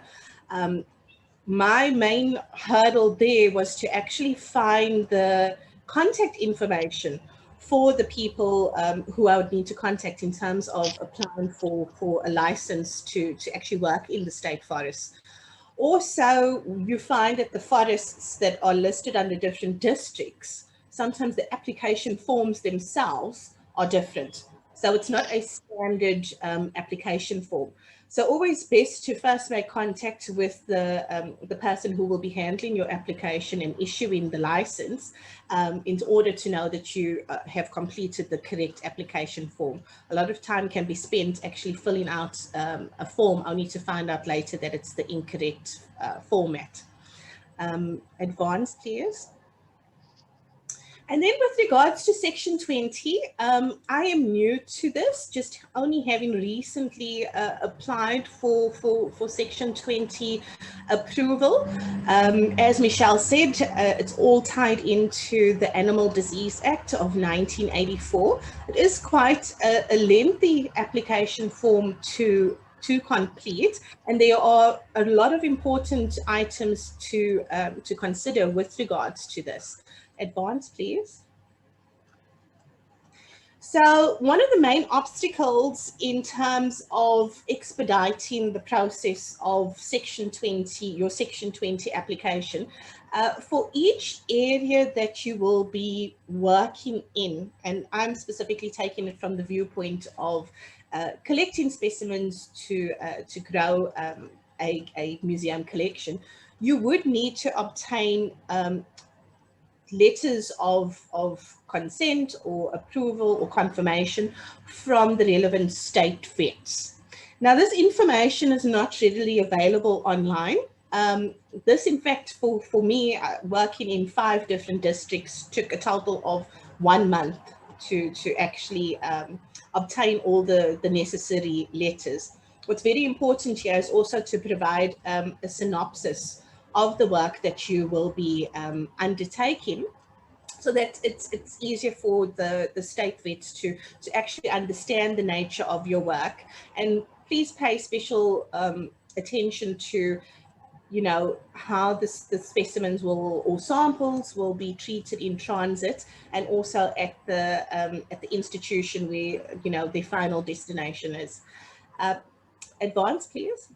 [SPEAKER 4] My main hurdle there was to actually find the contact information for the people who I would need to contact in terms of applying for a license to actually work in the state forests. Also, you find that the forests that are listed under different districts, sometimes the application forms themselves are different. So it's not a standard application form. So always best to first make contact with the person who will be handling your application and issuing the license in order to know that you have completed the correct application form. A lot of time can be spent actually filling out a form only to find out later that it's the incorrect format. Advance, please. And then with regards to Section 20, I am new to this, just only having recently applied for Section 20 approval. As Michelle said, it's all tied into the Animal Disease Act of 1984. It is quite a lengthy application form to complete, and there are a lot of important items to consider with regards to this. Advance, please. So one of the main obstacles in terms of expediting the process of Section 20, your Section 20 application, for each area that you will be working in, and I'm specifically taking it from the viewpoint of collecting specimens to grow a museum collection, you would need to obtain letters of consent or approval or confirmation from the relevant state vets. Now, this information is not readily available online. This, in fact, for me, working in 5 different districts, took a total of 1 month to actually obtain all the necessary letters. What's very important here is also to provide a synopsis of the work that you will be undertaking, so that it's easier for the state vets to actually understand the nature of your work. And please pay special attention to, you know, how the specimens or samples will be treated in transit, and also at the institution where, you know, the final destination is. Advance, please.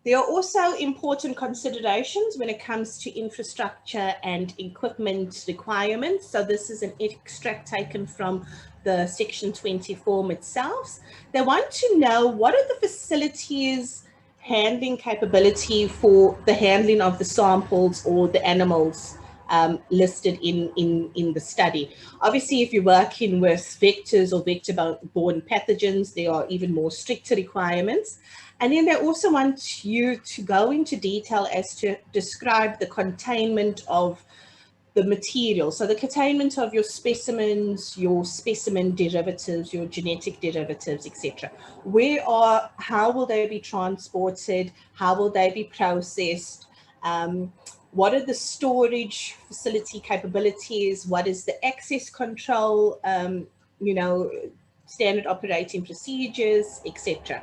[SPEAKER 4] There are also important considerations when it comes to infrastructure and equipment requirements. So this is an extract taken from the Section 20 form itself. They want to know what are the facilities handling capability for the handling of the samples or the animals listed in the study. Obviously, if you're working with vectors or vector-borne pathogens, there are even more stricter requirements. And then they also want you to go into detail as to describe the containment of the material. So the containment of your specimens, your specimen derivatives, your genetic derivatives, etc. How will they be transported? How will they be processed? What are the storage facility capabilities? What is the access control, you know, standard operating procedures, etc.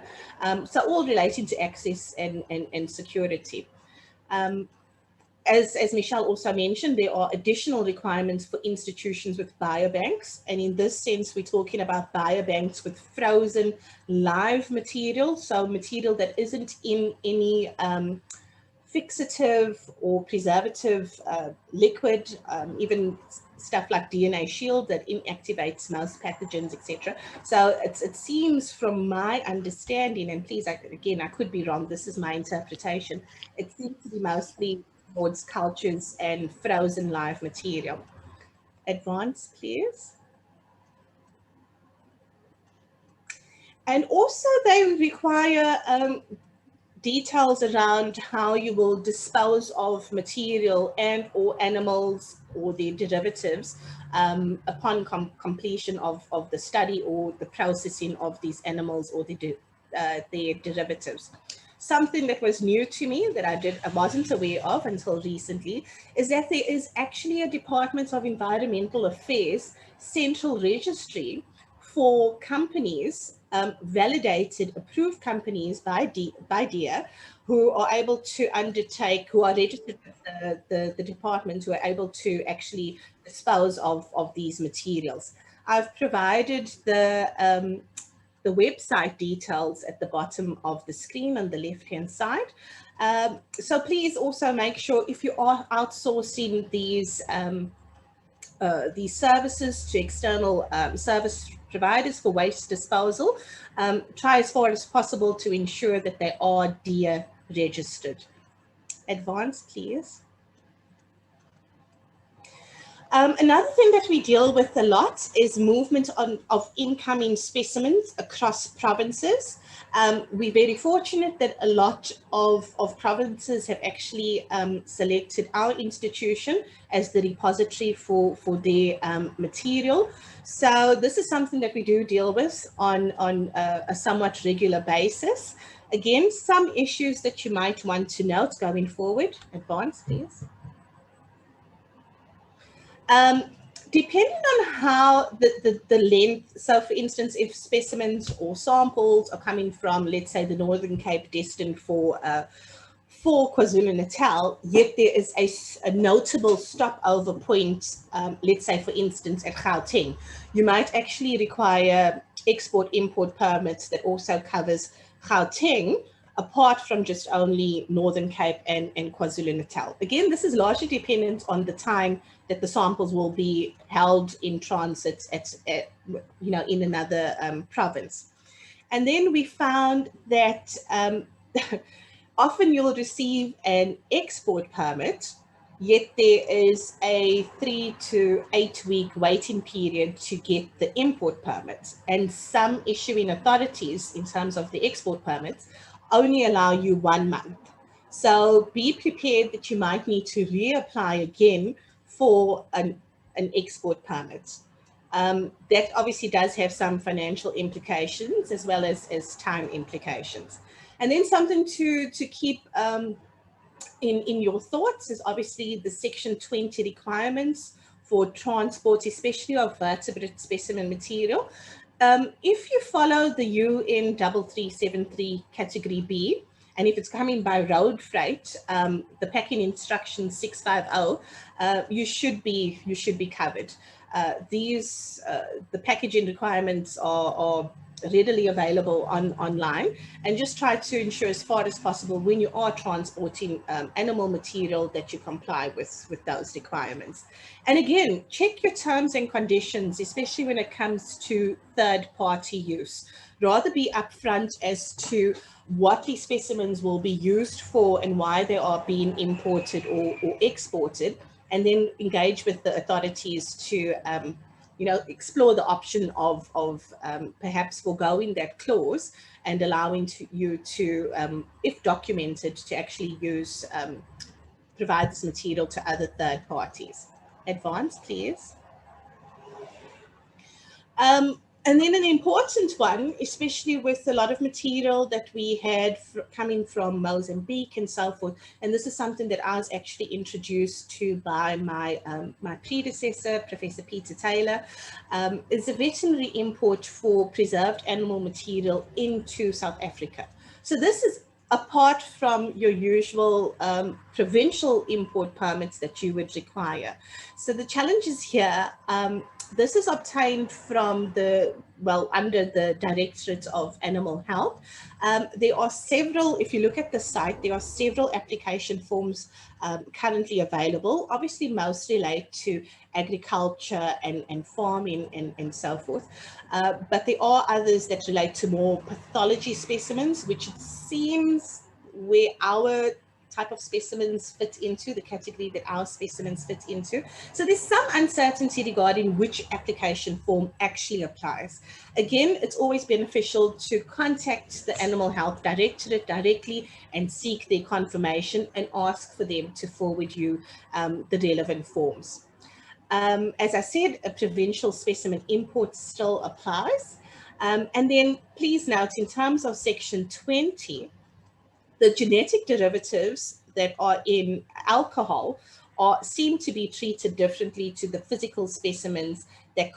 [SPEAKER 4] So all relating to access and security. As Michelle also mentioned, there are additional requirements for institutions with biobanks. And in this sense, we're talking about biobanks with frozen live material. So material that isn't in any fixative or preservative liquid, even stuff like DNA shield that inactivates most pathogens, etc. So it seems from my understanding, and please, again, I could be wrong, this is my interpretation, it seems to be mostly towards cultures and frozen live material. Advance, please. And also they require details around how you will dispose of material and or animals or their derivatives upon completion of the study or the processing of these animals or their derivatives. Something that was new to me that I wasn't aware of until recently is that there is actually a Department of Environmental Affairs central registry for companies, validated, approved companies by DEA, who are able to undertake, who are registered with the department, who are able to actually dispose of these materials. I've provided the website details at the bottom of the screen on the left-hand side. So please also make sure, if you are outsourcing these services to external service providers for waste disposal, try as far as possible to ensure that they are DEA registered. Advance, please. Another thing that we deal with a lot is movement of incoming specimens across provinces. We're very fortunate that a lot of provinces have actually selected our institution as the repository for their material. So this is something that we do deal with on a somewhat regular basis. Again, some issues that you might want to note going forward. Advance, please. Depending on how the length, so for instance, if specimens or samples are coming from, let's say, the Northern Cape destined for KwaZulu-Natal, yet there is a notable stopover point, let's say, for instance, at Gauteng, you might actually require export-import permits that also covers Gauteng, apart from just only Northern Cape and KwaZulu-Natal. Again, this is largely dependent on the time that the samples will be held in transit in another province. And then we found that often you'll receive an export permit, yet there is a 3 to 8 week waiting period to get the import permit. And some issuing authorities, in terms of the export permits, only allow you 1 month. So be prepared that you might need to reapply again for an export permit. That obviously does have some financial implications as well as time implications. And then something to keep in your thoughts is obviously the Section 20 requirements for transport, especially of vertebrate specimen material. If you follow the UN 3373 category B, and if it's coming by road freight, the packing instruction 650, you should be covered. The packaging requirements are readily available online, and just try to ensure as far as possible when you are transporting animal material that you comply with those requirements. And again, check your terms and conditions, especially when it comes to third-party use. Rather be upfront as to what these specimens will be used for and why they are being imported or exported, and then engage with the authorities to explore the option of perhaps foregoing that clause and allowing you to, if documented, to actually provide this material to other third parties. Advance, please. And then an important one, especially with a lot of material that we had coming from Mozambique and so forth, and this is something that I was actually introduced to by my predecessor, Professor Peter Taylor, is a veterinary import for preserved animal material into South Africa. So this is apart from your usual provincial import permits that you would require. So the challenges here, this is obtained from under the Directorate of Animal Health. There are several, if you look at the site, there are several application forms currently available. Obviously, most relate to agriculture and farming and so forth. But there are others that relate to more pathology specimens, which it seems where our type of specimens fit into, the category that our specimens fit into. So there's some uncertainty regarding which application form actually applies. Again, it's always beneficial to contact the Animal Health Directorate directly and seek their confirmation and ask for them to forward you the relevant forms. As I said, a provincial specimen import still applies. And then please note, in terms of section 20, the genetic derivatives that are in alcohol seem to be treated differently to the physical specimens that,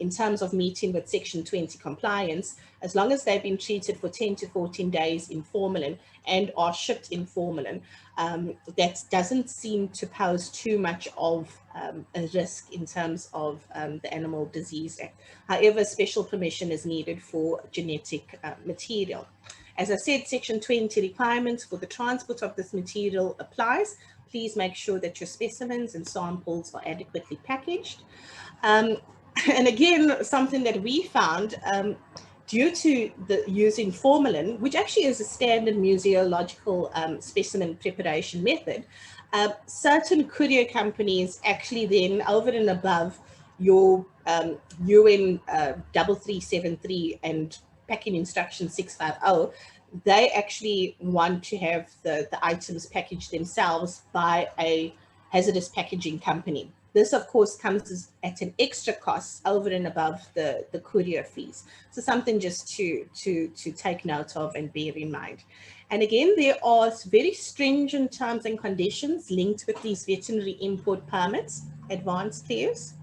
[SPEAKER 4] in terms of meeting with section 20 compliance, as long as they've been treated for 10 to 14 days in formalin and are shipped in formalin, that doesn't seem to pose too much of a risk in terms of the Animal Disease Act. However, special permission is needed for genetic material. As I said, section 20 requirements for the transport of this material applies. Please make sure that your specimens and samples are adequately packaged. And again, something that we found, due to the using formalin, which actually is a standard museological specimen preparation method, certain courier companies actually then, over and above your UN 3373 and packing instruction 650, they actually want to have the items packaged themselves by a hazardous packaging company. This, of course, comes at an extra cost over and above the courier fees. So something just to take note of and bear in mind. And again, there are very stringent terms and conditions linked with these veterinary import permits. Advance, please.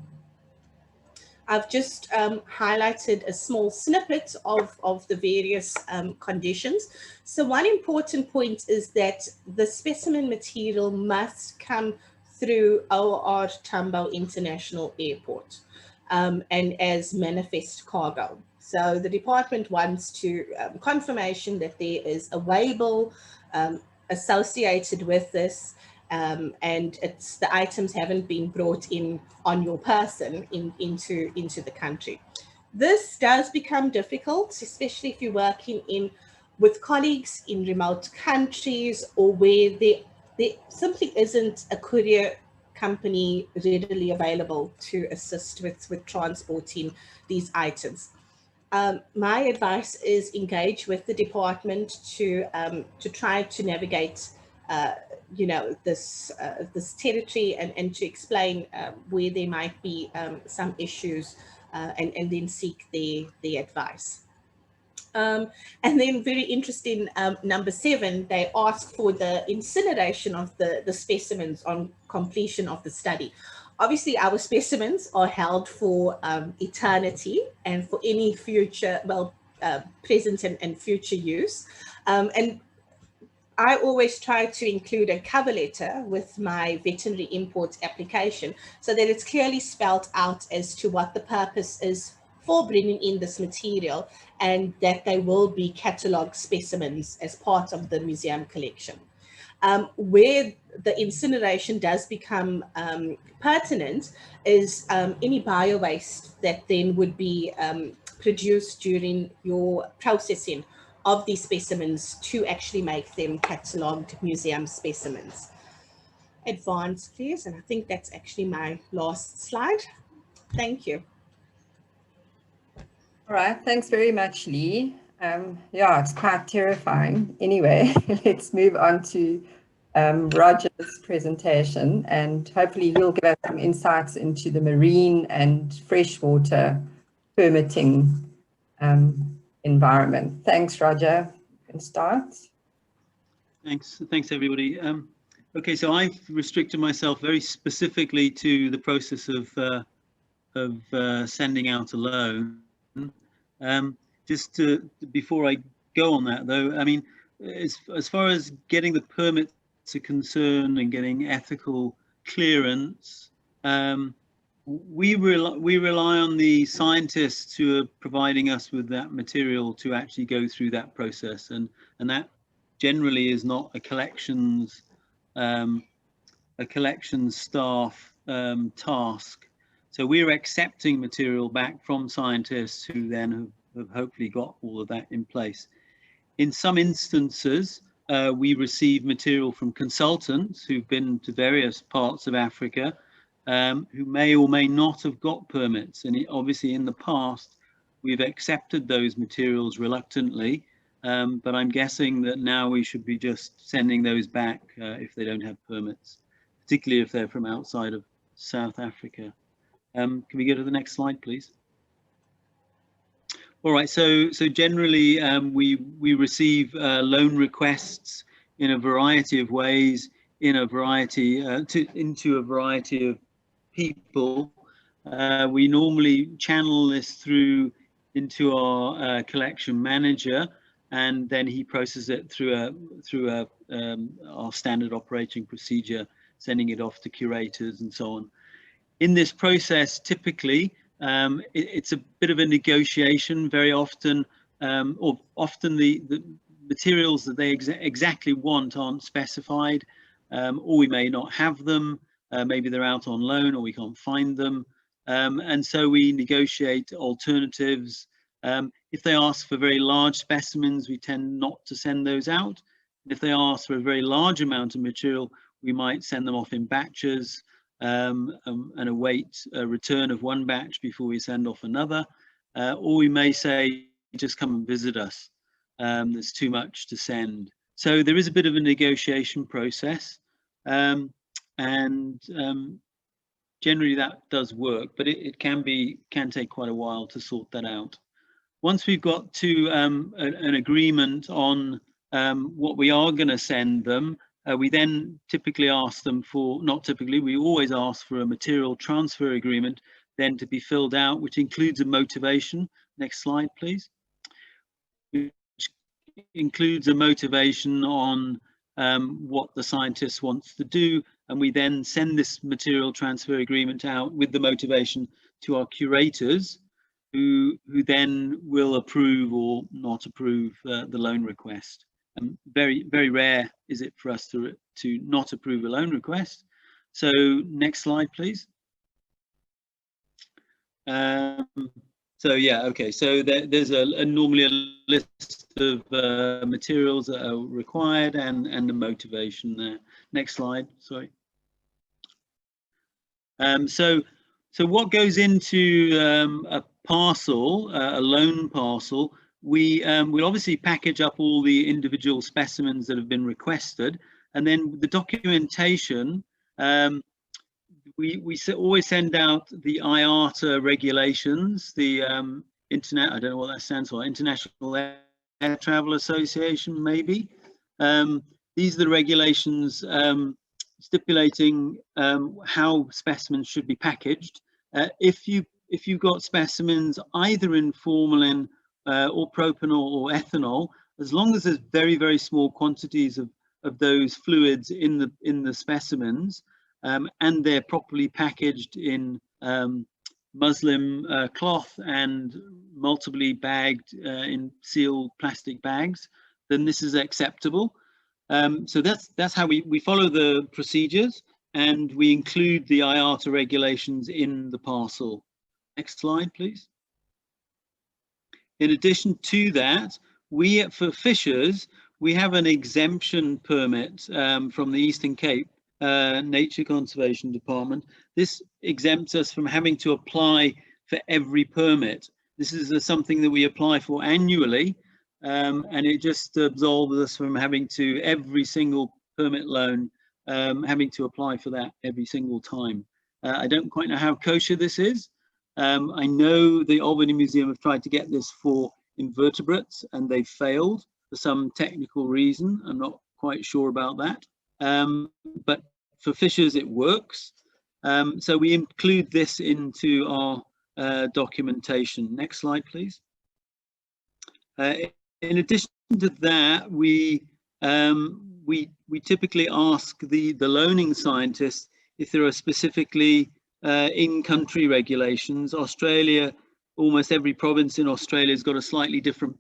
[SPEAKER 4] I've just highlighted a small snippet of the various conditions. So one important point is that the specimen material must come through OR Tambo International Airport and as manifest cargo. So the department wants to confirmation that there is a waybill associated with this, and the items haven't been brought in on your person into the country. This does become difficult, especially if you're working with colleagues in remote countries or where there simply isn't a courier company readily available to assist with transporting these items. My advice is engage with the department to try to navigate this territory and to explain where there might be some issues and then seek their advice. And then very interesting, number 7, they ask for the incineration of the specimens on completion of the study. Obviously, our specimens are held for eternity and for any future, present and future use. And I always try to include a cover letter with my veterinary import application so that it's clearly spelled out as to what the purpose is for bringing in this material and that they will be catalogued specimens as part of the museum collection. Where the incineration does become pertinent is any bio-waste that then would be produced during your processing of these specimens to actually make them catalogued museum specimens. Advance, please, and I think that's actually my last slide. Thank you.
[SPEAKER 1] All right, thanks very much, Lee. Yeah, it's quite terrifying. Anyway, let's move on to Roger's presentation, and hopefully he'll give us some insights into the marine and freshwater permitting environment. Thanks, Roger. You can start.
[SPEAKER 5] Thanks everybody. Okay, so I've restricted myself very specifically to the process of sending out a loan. Before I go on that though, I mean, as far as getting the permits are concerned and getting ethical clearance, we rely on the scientists who are providing us with that material to actually go through that process, and that generally is not a collections staff task. So we're accepting material back from scientists who then have hopefully got all of that in place. In some instances, we receive material from consultants who've been to various parts of Africa, who may or may not have got permits. And obviously in the past, we've accepted those materials reluctantly, but I'm guessing that now we should be just sending those back if they don't have permits, particularly if they're from outside of South Africa. Can we go to the next slide, please? All right, so generally we receive loan requests in a variety of ways, into a variety of people. We normally channel this through into our collection manager, and then he processes it through our standard operating procedure, sending it off to curators and so on. In this process, typically, it's a bit of a negotiation. Very often, or often the materials that they exactly want aren't specified, or we may not have them. Maybe they're out on loan, or we can't find them. And so we negotiate alternatives. If they ask for very large specimens, we tend not to send those out. If they ask for a very large amount of material, we might send them off in batches. And await a return of one batch before we send off another, or we may say, just come and visit us. There's too much to send. So there is a bit of a negotiation process, and generally that does work, but it can take quite a while to sort that out. Once we've got to an agreement on what we are going to send them, we then typically ask them for, not typically, we always ask for a material transfer agreement then to be filled out, which includes a motivation. Next slide, please. Which includes a motivation on what the scientist wants to do, and we then send this material transfer agreement out with the motivation to our curators, who then will approve or not approve the loan request. Very, very rare is it for us to not approve a loan request. So next slide, please. So yeah, okay. So there's normally a list of materials that are required and the motivation there. Next slide, sorry. So what goes into a parcel, a loan parcel? We'll obviously package up all the individual specimens that have been requested, and then the documentation, we always send out the IATA regulations, the I don't know what that stands for, International Air Travel Association, maybe. These are the regulations stipulating how specimens should be packaged. If you've got specimens either in formalin or propanol or ethanol, as long as there's very, very small quantities of those fluids in the specimens, and they're properly packaged in muslin cloth and multiply bagged in sealed plastic bags, then this is acceptable. So that's how we follow the procedures, and we include the IATA regulations in the parcel. Next slide, please. In addition to that, for fishers, we have an exemption permit from the Eastern Cape Nature Conservation Department. This exempts us from having to apply for every permit. This is something that we apply for annually, and it just absolves us from having to, every single permit loan, having to apply for that every single time. I don't quite know how kosher this is. I know the Albany Museum have tried to get this for invertebrates and they've failed for some technical reason. I'm not quite sure about that. But for fishers, it works. So we include this into our documentation. Next slide, please. In addition to that, we typically ask the loaning scientists if there are specifically in-country regulations. Australia, almost every province in Australia has got a slightly different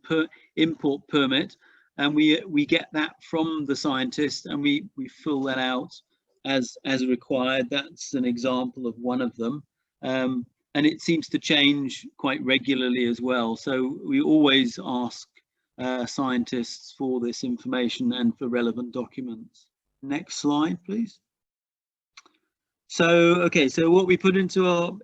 [SPEAKER 5] import permit, and we get that from the scientist and we fill that out as required. That's an example of one of them, and it seems to change quite regularly as well. So we always ask scientists for this information and for relevant documents. Next slide, please. So, okay, so what we put into our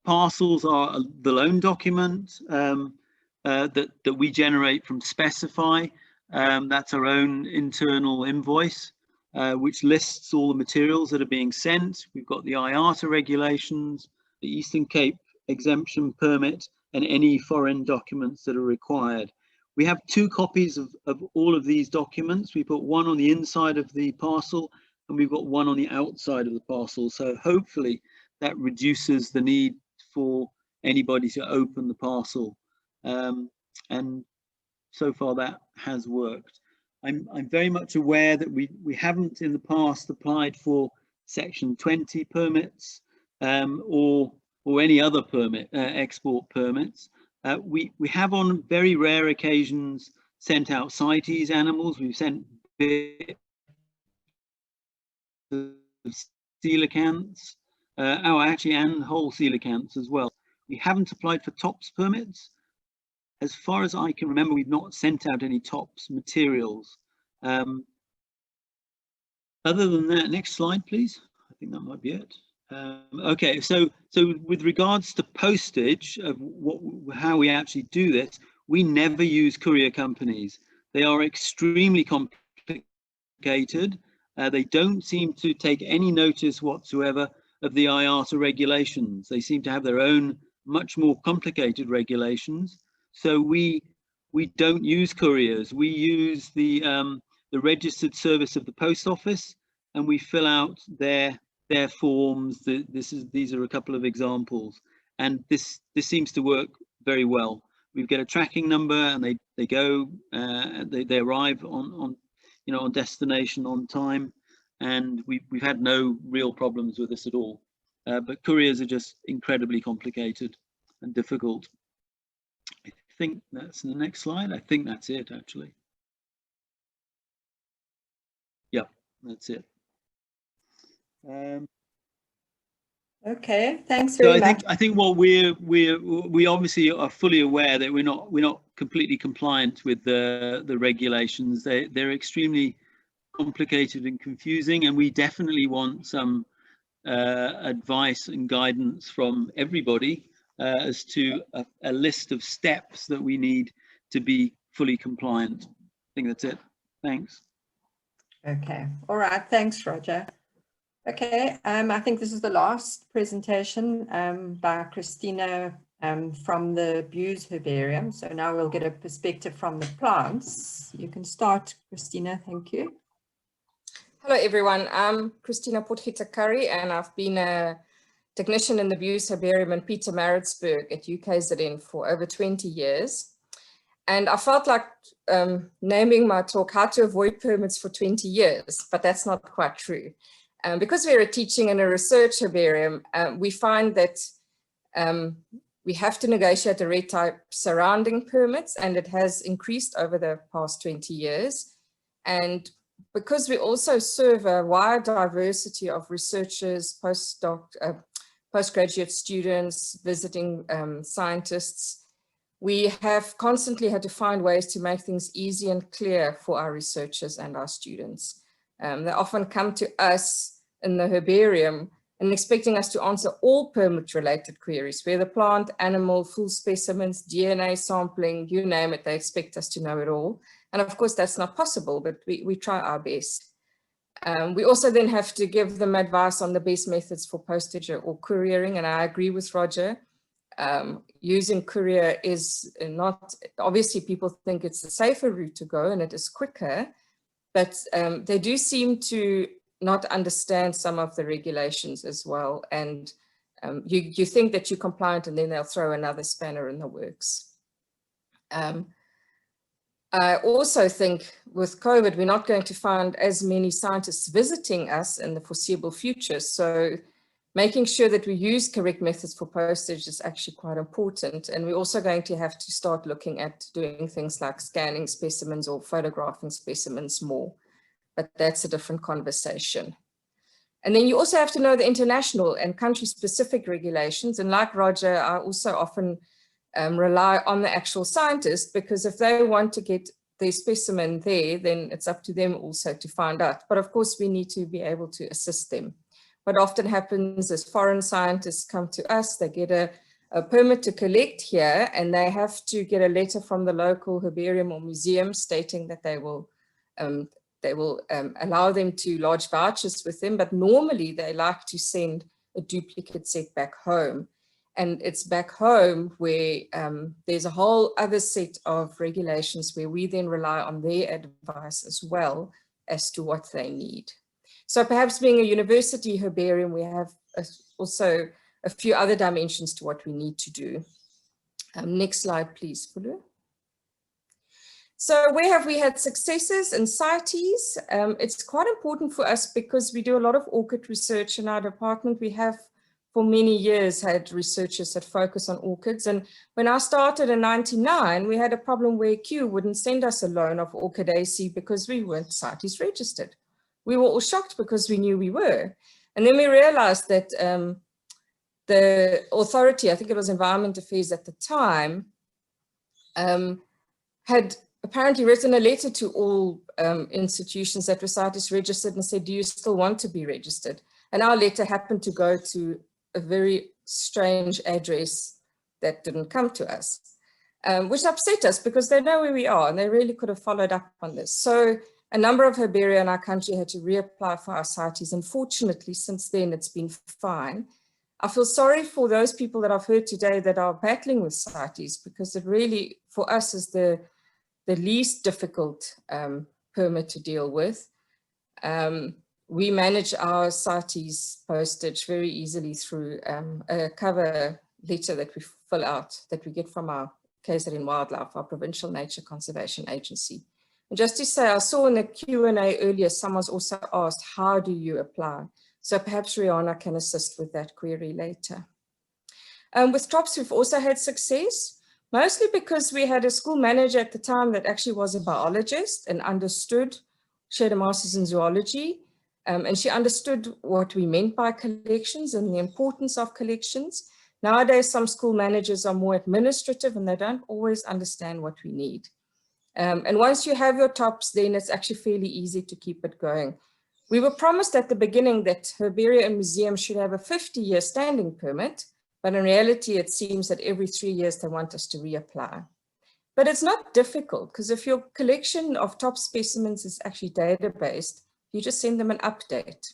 [SPEAKER 5] parcels are the loan document that we generate from Specify. That's our own internal invoice, which lists all the materials that are being sent. We've got the IATA regulations, the Eastern Cape exemption permit, and any foreign documents that are required. We have 2 copies of all of these documents. We put one on the inside of the parcel, and we've got one on the outside of the parcel. So hopefully that reduces the need for anybody to open the parcel. And so far that has worked. I'm very much aware that we haven't in the past applied for Section 20 permits or any other permit, export permits. We have on very rare occasions sent out CITES animals. We've sent coelacanths, actually, and whole coelacanths as well. We haven't applied for TOPS permits. As far as I can remember, we've not sent out any TOPS materials. Other than that, next slide, please. I think that might be it. Okay, so with regards to postage of how we actually do this, we never use courier companies. They are extremely complicated. They don't seem to take any notice whatsoever of the IATA regulations. They seem to have their own much more complicated regulations. So we don't use couriers. We use the registered service of the post office, and we fill out their forms. These are a couple of examples, and this seems to work very well. We get a tracking number, and they go, they arrive on destination on time, and we've had no real problems with this at all. But couriers are just incredibly complicated and difficult. I think that's the next slide. I think that's it, actually. Yeah, that's it.
[SPEAKER 1] Okay, thanks very much.
[SPEAKER 5] I think what we obviously are fully aware that we're not completely compliant with the regulations. They're extremely complicated and confusing, and we definitely want some advice and guidance from everybody as to a list of steps that we need to be fully compliant. I think that's it. Thanks.
[SPEAKER 1] Okay, all right, thanks, Roger. Okay, I think this is the last presentation by Christina from the Buse Herbarium. So now we'll get a perspective from the plants. You can start, Christina, thank you.
[SPEAKER 6] Hello everyone, I'm Christina Potgieter-Curry and I've been a technician in the Buse Herbarium in Pietermaritzburg at UKZN for over 20 years. And I felt like naming my talk, How to Avoid Permits for 20 Years, but that's not quite true. Because we're a teaching and a research herbarium, we find that we have to negotiate a red tape surrounding permits, and it has increased over the past 20 years. And because we also serve a wide diversity of researchers, postgraduate students, visiting scientists, we have constantly had to find ways to make things easy and clear for our researchers and our students. They often come to us in the herbarium and expecting us to answer all permit-related queries, whether plant, animal, full specimens, DNA sampling, you name it, they expect us to know it all. And of course, that's not possible, but we try our best. We also then have to give them advice on the best methods for postage or couriering, and I agree with Roger. Using courier is not, obviously people think it's a safer route to go and it is quicker, but they do seem to not understand some of the regulations as well. And you think that you're compliant and then they'll throw another spanner in the works. I also think with COVID, we're not going to find as many scientists visiting us in the foreseeable future. So making sure that we use correct methods for postage is actually quite important. And we're also going to have to start looking at doing things like scanning specimens or photographing specimens more. But that's a different conversation. And then you also have to know the international and country-specific regulations. And like Roger, I also often rely on the actual scientists, because if they want to get their specimen there, then it's up to them also to find out. But of course, we need to be able to assist them. What often happens is foreign scientists come to us, they get a permit to collect here, and they have to get a letter from the local herbarium or museum stating that they will allow them to lodge vouchers with them, but normally they like to send a duplicate set back home. And it's back home where there's a whole other set of regulations where we then rely on their advice as well as to what they need. So perhaps being a university herbarium, we have also a few other dimensions to what we need to do. Next slide, please, Fulu. So where have we had successes in CITES? It's quite important for us because we do a lot of orchid research in our department. We have for many years had researchers that focus on orchids. And when I started in '99, we had a problem where Kew wouldn't send us a loan of Orchidaceae because we weren't CITES registered. We were all shocked because we knew we were. And then we realized that the authority, I think it was Environment Affairs at the time, had apparently written a letter to all institutions that were CITES registered and said, do you still want to be registered? And our letter happened to go to a very strange address that didn't come to us, which upset us because they know where we are and they really could have followed up on this. So a number of herbaria in our country had to reapply for our CITES. Unfortunately, since then, it's been fine. I feel sorry for those people that I've heard today that are battling with CITES, because it really, for us, is the least difficult permit to deal with. We manage our CITES postage very easily through a cover letter that we fill out, that we get from our KZN Wildlife, our Provincial Nature Conservation Agency. And just to say, I saw in the Q&A earlier, someone's also asked, how do you apply? So perhaps Rihanna can assist with that query later. With TOPS, we've also had success, mostly because we had a school manager at the time that actually was a biologist and understood, she had a master's in zoology, and she understood what we meant by collections and the importance of collections. Nowadays, some school managers are more administrative and they don't always understand what we need. And once you have your TOPS, then it's actually fairly easy to keep it going. We were promised at the beginning that herbaria and museums should have a 50-year standing permit, but in reality, it seems that every 3 years they want us to reapply. But it's not difficult, because if your collection of TOPS specimens is actually data-based, you just send them an update.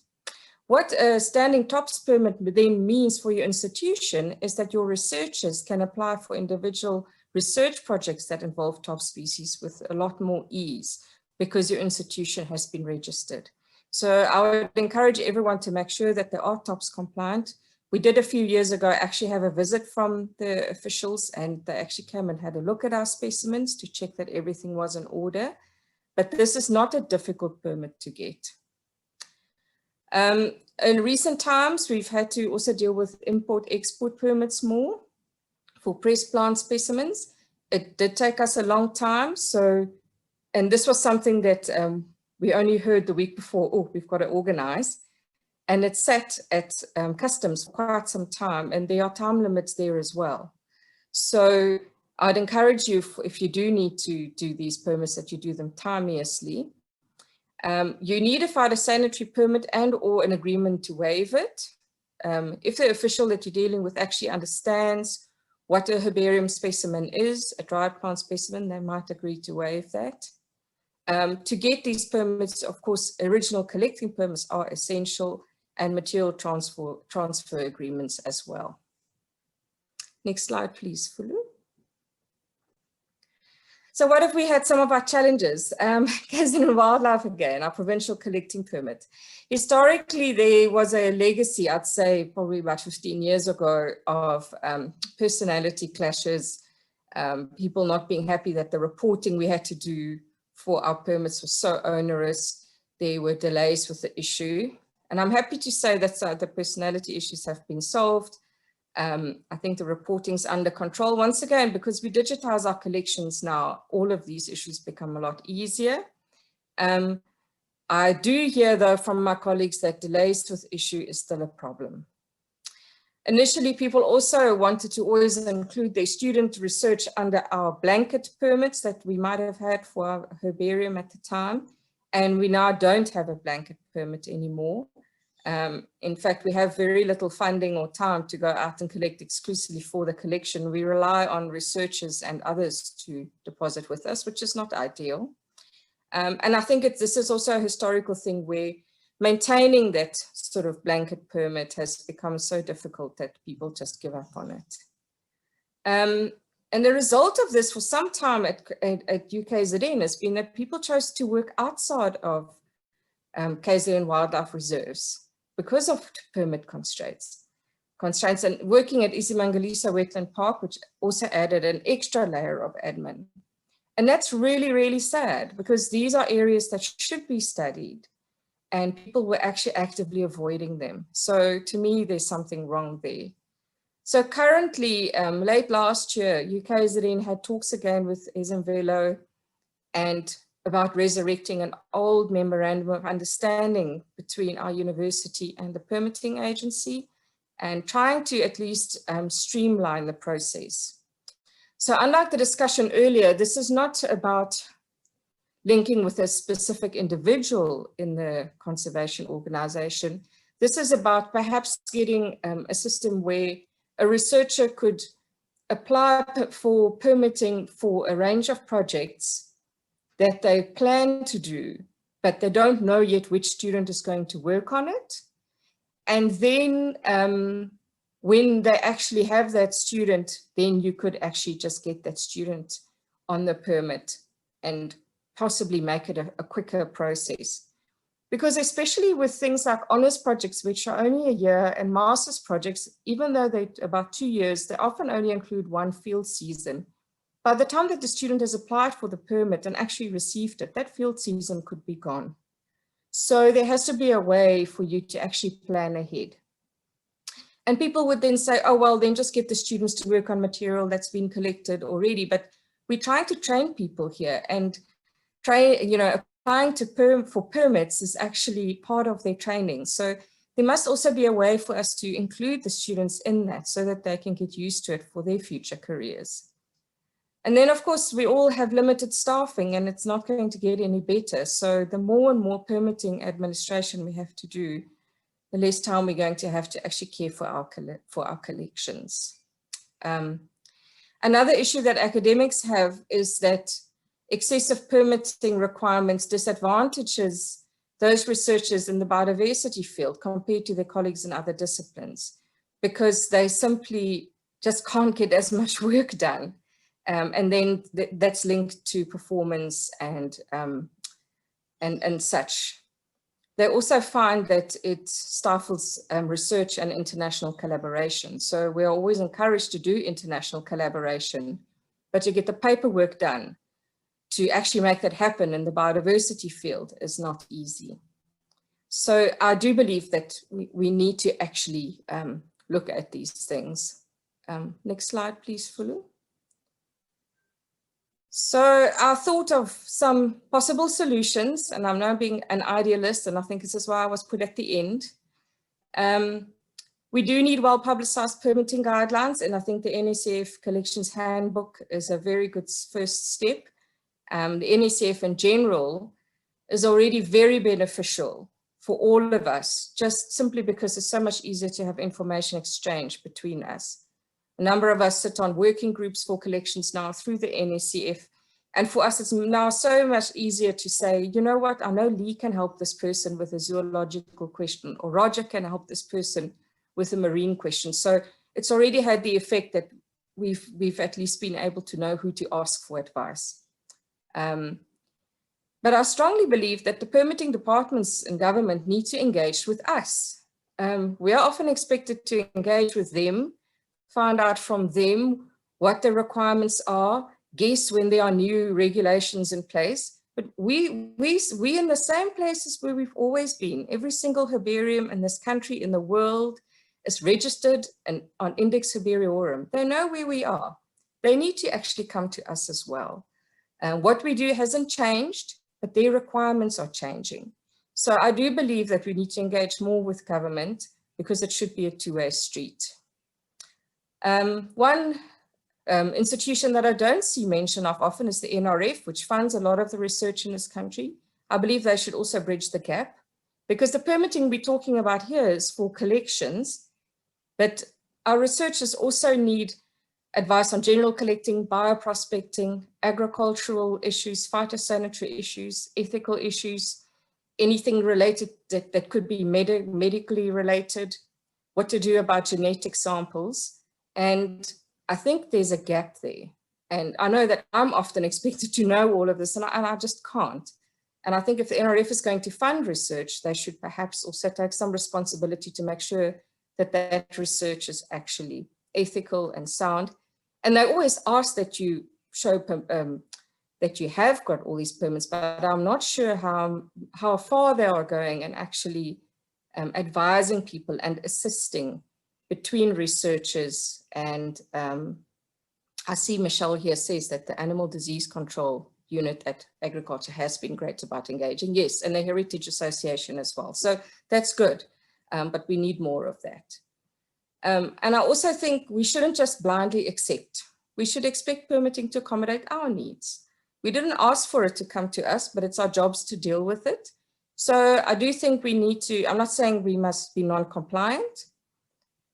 [SPEAKER 6] What a standing TOPS permit then means for your institution is that your researchers can apply for individual research projects that involve TOPS species with a lot more ease, because your institution has been registered. So I would encourage everyone to make sure that they are TOPS compliant. We did a few years ago actually have a visit from the officials, and they actually came and had a look at our specimens to check that everything was in order. But this is not a difficult permit to get. In recent times, we've had to also deal with import-export permits more for pressed plant specimens. It did take us a long time. So, and this was something that we only heard the week before, oh, we've got to organize. And it sat at customs for quite some time, and there are time limits there as well. So I'd encourage you, if you do need to do these permits, that you do them timeously. You need a phytosanitary permit and or an agreement to waive it. If the official that you're dealing with actually understands what a herbarium specimen is, a dried plant specimen, they might agree to waive that. To get these permits, of course, original collecting permits are essential, and material transfer agreements as well. Next slide, please, Fulu. So what if we had some of our challenges? KZN Wildlife again, our provincial collecting permit. Historically, there was a legacy, I'd say probably about 15 years ago, of personality clashes, people not being happy that the reporting we had to do for our permits was so onerous. There were delays with the issue. And I'm happy to say that the personality issues have been solved. I think the reporting's under control once again, because we digitize our collections now, all of these issues become a lot easier. I do hear though from my colleagues that delays with issue is still a problem. Initially, people also wanted to always include their student research under our blanket permits that we might have had for our herbarium at the time. And we now don't have a blanket permit anymore. In fact, we have very little funding or time to go out and collect exclusively for the collection. We rely on researchers and others to deposit with us, which is not ideal. And I think this is also a historical thing where maintaining that sort of blanket permit has become so difficult that people just give up on it. And the result of this for some time at UKZN has been that people chose to work outside of KZN wildlife reserves because of permit constraints. And working at Isimangalisa Wetland Park, which also added an extra layer of admin. And that's really, really sad because these are areas that should be studied and people were actually actively avoiding them. So to me, there's something wrong there. So currently, late last year, UKZN had talks again with Ezemvelo and about resurrecting an old memorandum of understanding between our university and the permitting agency and trying to at least streamline the process. So unlike the discussion earlier, this is not about linking with a specific individual in the conservation organization. This is about perhaps getting a system where a researcher could apply for permitting for a range of projects that they plan to do, but they don't know yet which student is going to work on it. And then when they actually have that student, then you could actually just get that student on the permit and possibly make it a quicker process. Because especially with things like honors projects, which are only a year, and master's projects, even though they're about 2 years, they often only include one field season. By the time that the student has applied for the permit and actually received it, that field season could be gone. So there has to be a way for you to actually plan ahead. And people would then say, oh, well, then just get the students to work on material that's been collected already. But we're trying to train people here, and applying for permits is actually part of their training. So there must also be a way for us to include the students in that so that they can get used to it for their future careers. And then, of course, we all have limited staffing and it's not going to get any better. So the more and more permitting administration we have to do, the less time we're going to have to actually care for our collections. Another issue that academics have is that excessive permitting requirements disadvantages those researchers in the biodiversity field compared to their colleagues in other disciplines, because they simply just can't get as much work done. And then that's linked to performance and such. They also find that it stifles research and international collaboration. So we're always encouraged to do international collaboration, but to get the paperwork done to actually make that happen in the biodiversity field is not easy. So I do believe that we need to actually look at these things. Next slide, please, Fulu. So I thought of some possible solutions, and I'm now being an idealist, and I think this is why I was put at the end. We do need well-publicized permitting guidelines, and I think the NSCF Collections Handbook is a very good first step. The NSCF in general is already very beneficial for all of us, just simply because it's so much easier to have information exchange between us. A number of us sit on working groups for collections now through the NSCF. And for us, it's now so much easier to say, you know what, I know Lee can help this person with a zoological question, or Roger can help this person with a marine question. So it's already had the effect that we've at least been able to know who to ask for advice. But I strongly believe that the permitting departments in government need to engage with us. We are often expected to engage with them, find out from them what the requirements are, guess when there are new regulations in place. But we in the same places where we've always been. Every single herbarium in this country, in the world, is registered and on Index Herbariorum. They know where we are. They need to actually come to us as well. What we do hasn't changed, but their requirements are changing. So I do believe that we need to engage more with government, because it should be a two-way street. One institution that I don't see mention of often is the NRF, which funds a lot of the research in this country. I believe they should also bridge the gap, because the permitting we're talking about here is for collections, but our researchers also need advice on general collecting, bioprospecting, agricultural issues, phytosanitary issues, ethical issues, anything related that could be medically related, what to do about genetic samples. And I think there's a gap there. And I know that I'm often expected to know all of this, and I just can't. And I think if the NRF is going to fund research, they should perhaps also take some responsibility to make sure that that research is actually ethical and sound. And they always ask that you show that you have got all these permits, but I'm not sure how far they are going and actually advising people and assisting between researchers. And I see Michelle here says that the Animal Disease Control Unit at Agriculture has been great about engaging. Yes, and the Heritage Association as well. So that's good, but we need more of that. And I also think we shouldn't just blindly accept. We should expect permitting to accommodate our needs. We didn't ask for it to come to us, but it's our jobs to deal with it. So I do think we need to, I'm not saying we must be non-compliant,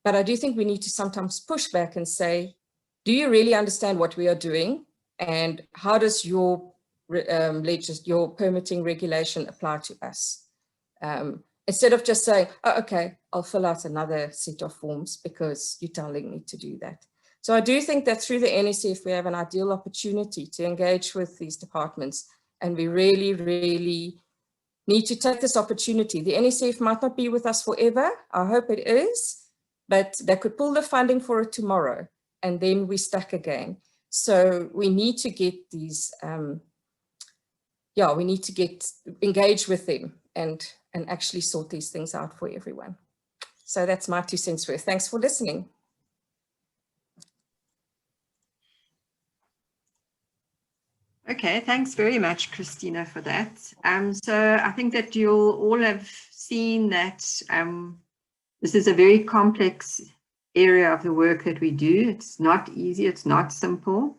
[SPEAKER 6] but I do think we need to sometimes push back and say, do you really understand what we are doing? And how does your permitting regulation apply to us? Instead of just saying, oh, okay, I'll fill out another set of forms because you're telling me to do that. So I do think that through the NSF, we have an ideal opportunity to engage with these departments, and we really, really need to take this opportunity. The NSF might not be with us forever. I hope it is, but they could pull the funding for it tomorrow, and then we're stuck again. So we need to get these, we need to get engaged with them and actually sort these things out for everyone. So that's my 2 cents worth. Thanks for listening.
[SPEAKER 1] Okay, thanks very much, Christina, for that. So I think that you'll all have seen that this is a very complex area of the work that we do. It's not easy, it's not simple.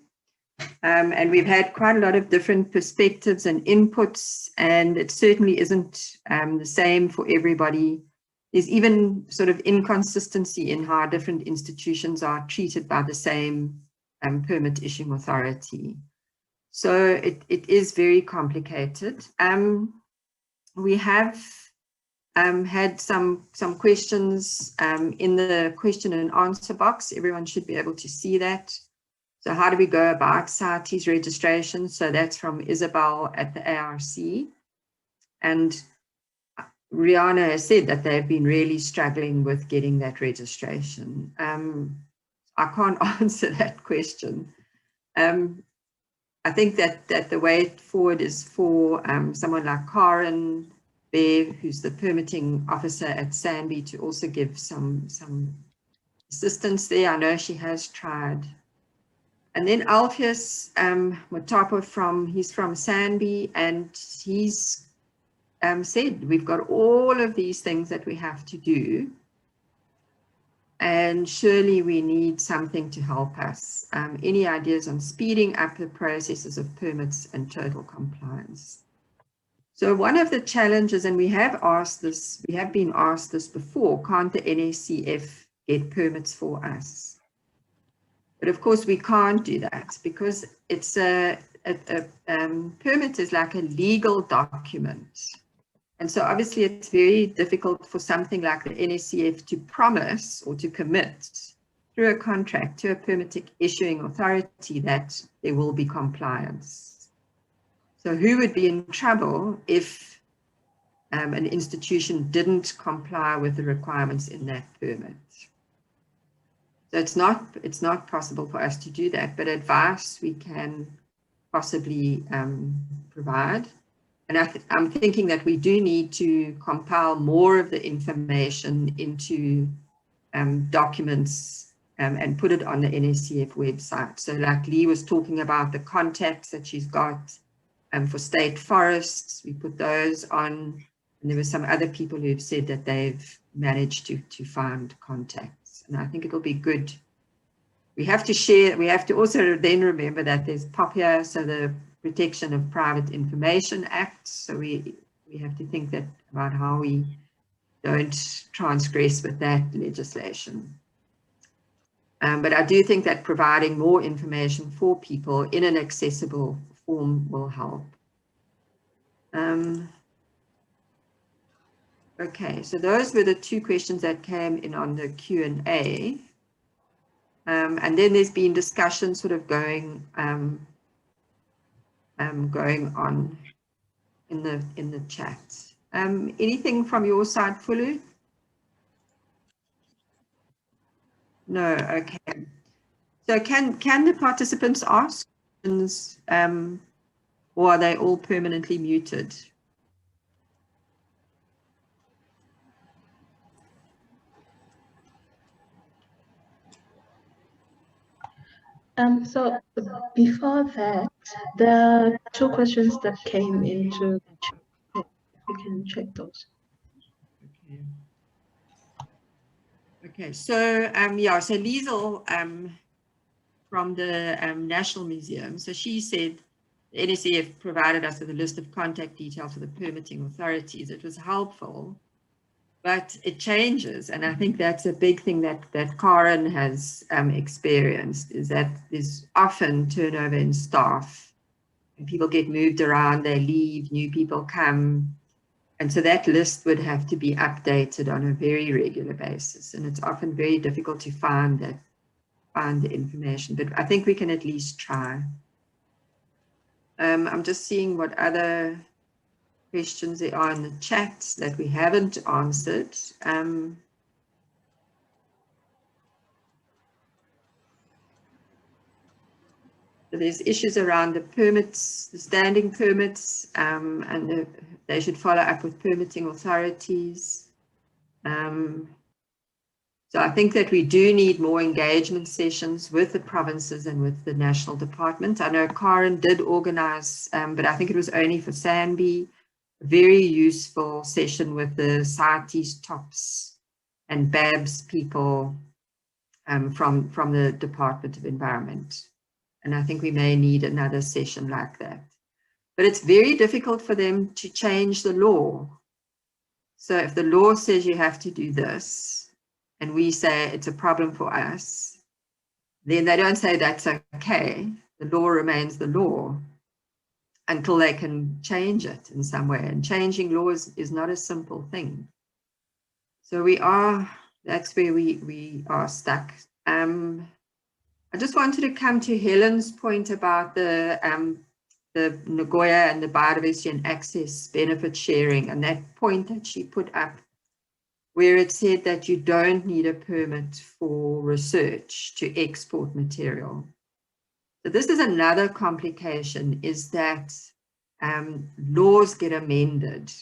[SPEAKER 1] And we've had quite a lot of different perspectives and inputs, and it certainly isn't the same for everybody. There's even sort of inconsistency in how different institutions are treated by the same permit issuing authority. So it is very complicated. We have had some questions in the question and answer box. Everyone should be able to see that. So how do we go about CITES registration? So that's from Isabel at the ARC. And Rihanna has said that they've been really struggling with getting that registration. I can't answer that question. I think that the way forward is for someone like Karen Bear, who's the permitting officer at SANBI, to also give some assistance there. I know she has tried. And then Alpheus Motapa he's from SANBI, and he's said we've got all of these things that we have to do, and surely we need something to help us. Any ideas on speeding up the processes of permits and total compliance? So one of the challenges, and we have been asked this before, can't the NACF get permits for us? But of course we can't do that because it's a permit is like a legal document. And so obviously it's very difficult for something like the NACF to promise or to commit through a contract to a permit issuing authority that there will be compliance. So who would be in trouble if an institution didn't comply with the requirements in that permit? So it's not possible for us to do that, but advice we can possibly provide. And I'm thinking that we do need to compile more of the information into documents and put it on the NACF website. So like Lee was talking about the contacts that she's got for state forests, we put those on. And there were some other people who've said that they've managed to find contacts. And I think it'll be good we have to share, we have to also then remember that there's POPIA, so the Protection of Private Information Act. So we have to think that about how we don't transgress with that legislation. But I do think that providing more information for people in an accessible form will help. Okay, so those were the two questions that came in on the Q&A. And then there's been discussion sort of going on in the chat. Anything from your side, Fulu? No, okay. So can the participants ask questions, or are they all permanently muted?
[SPEAKER 7] So before that, there are two questions that came into the chat. We can check those.
[SPEAKER 1] Okay, so yeah, so Liesel from the National Museum, so she said the NSCF provided us with a list of contact details for the permitting authorities. It was helpful, but it changes, and I think that's a big thing that Karen has experienced, is that there's often turnover in staff, and people get moved around, they leave, new people come. And so that list would have to be updated on a very regular basis. And it's often very difficult to find the information, but I think we can at least try. I'm just seeing what other questions there are in the chat that we haven't answered. So there's issues around the permits, the standing permits, and they should follow up with permitting authorities. So I think that we do need more engagement sessions with the provinces and with the national department. I know Karen did organize, but I think it was only for Sanby, a very useful session with the CITES, TOPS and BABS people from the Department of Environment. And I think we may need another session like that. But it's very difficult for them to change the law. So if the law says you have to do this, and we say it's a problem for us, then they don't say that's okay. The law remains the law until they can change it in some way. And changing laws is not a simple thing. So that's where we are stuck. I just wanted to come to Helen's point about the Nagoya and the biodiversity and access benefit sharing, and that point that she put up, where it said that you don't need a permit for research to export material. So this is another complication, is that laws get amended.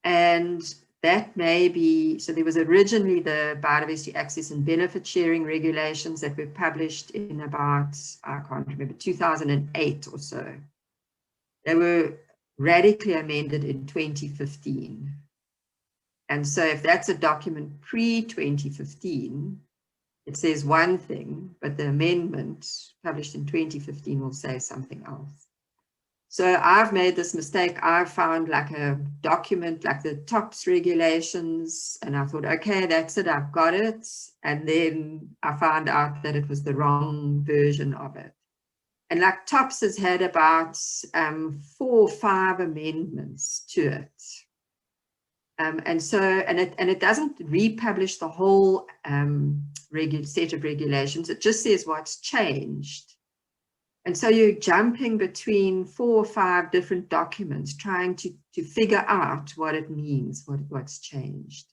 [SPEAKER 1] And that may be, so there was originally the biodiversity access and benefit sharing regulations that were published in about, I can't remember, 2008 or so. They were radically amended in 2015. And so if that's a document pre-2015, it says one thing, but the amendment published in 2015 will say something else. So I've made this mistake. I've found like a document like the TOPS regulations, and I thought, okay, that's it, I've got it. And then I found out that it was the wrong version of it. And like TOPS has had about 4 or 5 amendments to it. And so, and it doesn't republish the whole set of regulations. It just says what's changed. And so you're jumping between 4 or 5 different documents, trying to figure out what it means, what's changed.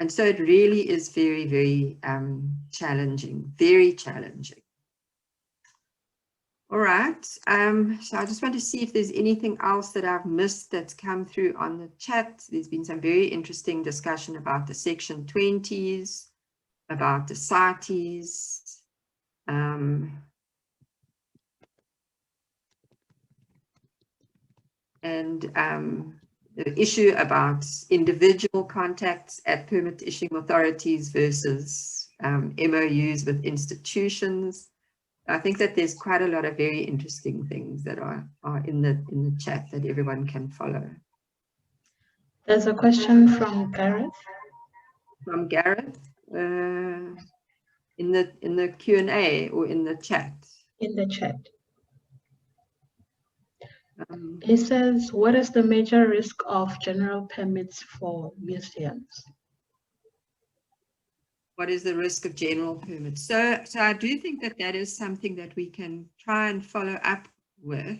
[SPEAKER 1] And so it really is very, very challenging, very challenging. All right, so I just want to see if there's anything else that I've missed that's come through on the chat. There's been some very interesting discussion about the Section 20s, about the CITES, and the issue about individual contacts at permit issuing authorities versus MOUs with institutions. I think that there's quite a lot of very interesting things that are in the chat that everyone can follow.
[SPEAKER 7] There's a question from Gareth.
[SPEAKER 1] From Gareth, in the Q&A or in the chat?
[SPEAKER 7] In the chat. It says, what is the major risk of general permits for museums?
[SPEAKER 1] What is the risk of general permits? So I do think that that is something that we can try and follow up with.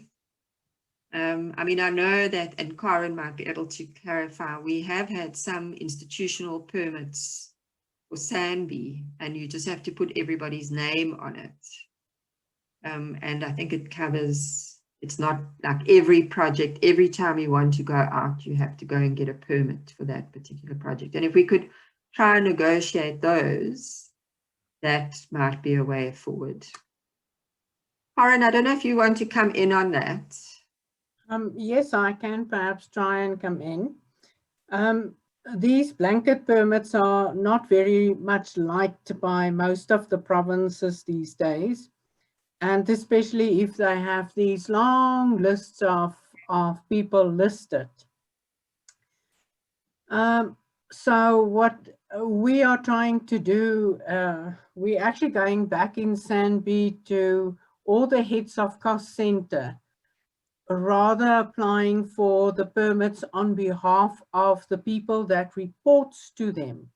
[SPEAKER 1] I mean, I know that, and Karen might be able to clarify, we have had some institutional permits for SANBI, and you just have to put everybody's name on it. And I think it covers, it's not like every project, every time you want to go out, you have to go and get a permit for that particular project. And if we could try and negotiate those, that might be a way forward. Karen, I don't know if you want to come in on that.
[SPEAKER 8] Yes, I can perhaps try and come in. These blanket permits are not very much liked by most of the provinces these days, and especially if they have these long lists of people listed. So what we are trying to do, we're actually going back in SANBI to all the heads of cost center, rather applying for the permits on behalf of the people that reports to them.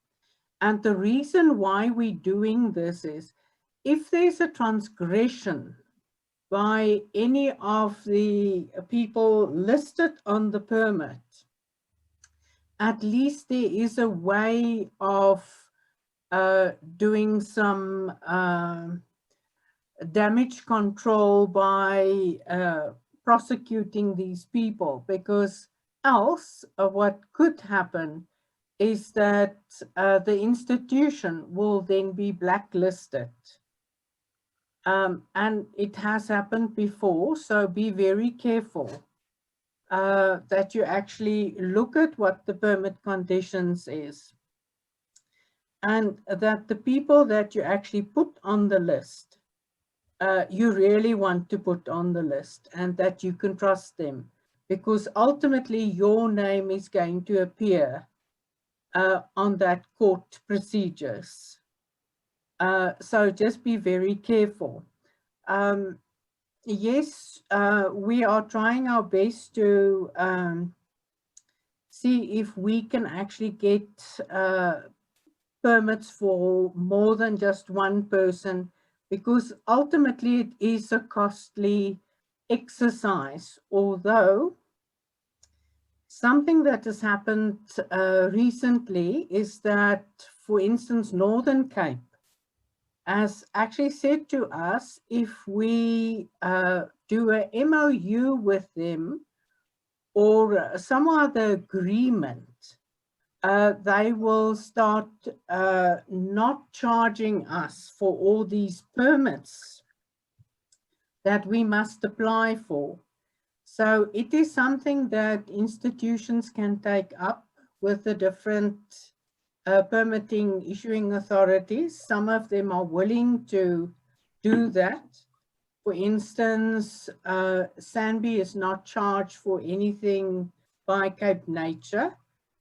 [SPEAKER 8] And the reason why we're doing this is, if there's a transgression by any of the people listed on the permit, at least there is a way of doing some damage control by prosecuting these people, because else what could happen is that the institution will then be blacklisted. And it has happened before, so be very careful that you actually look at what the permit conditions is, and that the people that you actually put on the list, you really want to put on the list, and that you can trust them, because ultimately your name is going to appear on that court procedures. So just be very careful. Yes, we are trying our best to see if we can actually get permits for more than just one person, because ultimately it is a costly exercise. Although something that has happened recently is that, for instance, Northern Cape has actually said to us, if we do a MOU with them or some other agreement, they will start not charging us for all these permits that we must apply for. So it is something that institutions can take up with the different permitting issuing authorities. Some of them are willing to do that. For instance, SANBI is not charged for anything by Cape Nature,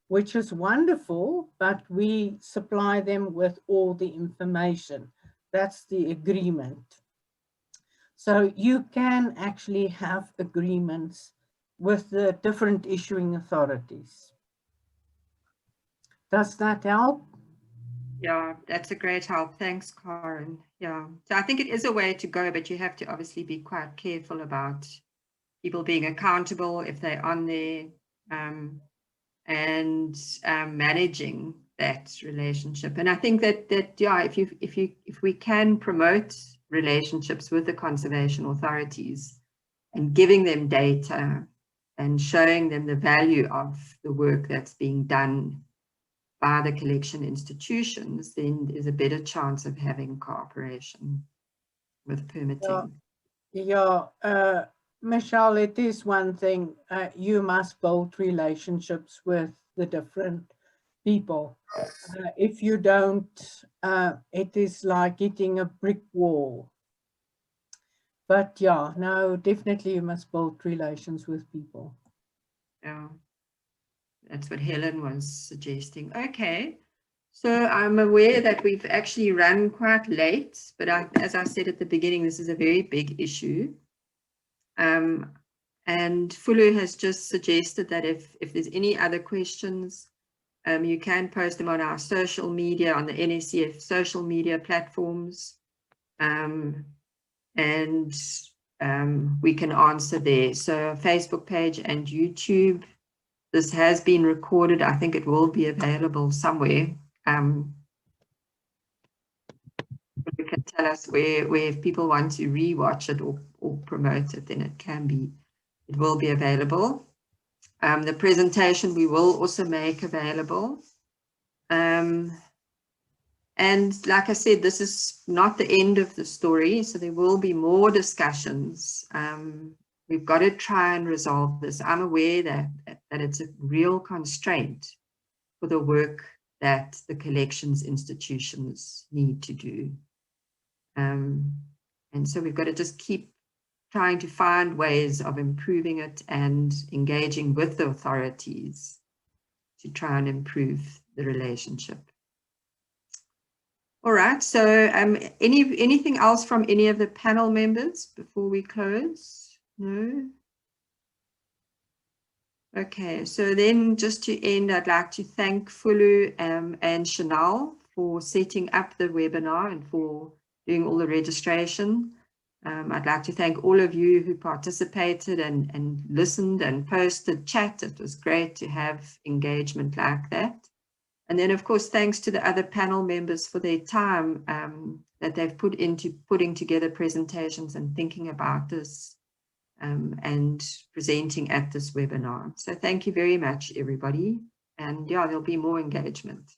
[SPEAKER 8] which is wonderful, but we supply them with all the information. That's the agreement. So you can actually have agreements with the different issuing authorities. Does that help?
[SPEAKER 1] Yeah, that's a great help. Thanks, Karen. Yeah, so I think it is a way to go, but you have to obviously be quite careful about people being accountable if they're on there, and managing that relationship. And I think that yeah, if we can promote relationships with the conservation authorities and giving them data and showing them the value of the work that's being done by the collection institutions, then there's a better chance of having cooperation with permitting.
[SPEAKER 8] Yeah, Michelle, it is one thing, you must build relationships with the different people. If you don't, it is like hitting a brick wall. But yeah, no, definitely you must build relations with people.
[SPEAKER 1] Yeah, that's what Helen was suggesting. Okay, so I'm aware that we've actually run quite late, but as I said at the beginning, this is a very big issue. And Fulu has just suggested that if there's any other questions, you can post them on our social media, on the NSCF social media platforms. And we can answer there. So Facebook page and YouTube. This has been recorded. I think it will be available somewhere. You can tell us where if people want to rewatch it or promote it, then it will be available. The presentation we will also make available. And like I said, this is not the end of the story, so there will be more discussions. We've got to try and resolve this. I'm aware that it's a real constraint for the work that the collections institutions need to do. And so we've got to just keep trying to find ways of improving it and engaging with the authorities to try and improve the relationship. All right, so anything else from any of the panel members before we close? No? Okay, so then just to end, I'd like to thank Fulu and Chanel for setting up the webinar and for doing all the registration. I'd like to thank all of you who participated and listened and posted chat. It was great to have engagement like that. And then, of course, thanks to the other panel members for their time that they've put into putting together presentations and thinking about this and presenting at this webinar. So thank you very much, everybody. And yeah, there'll be more engagement.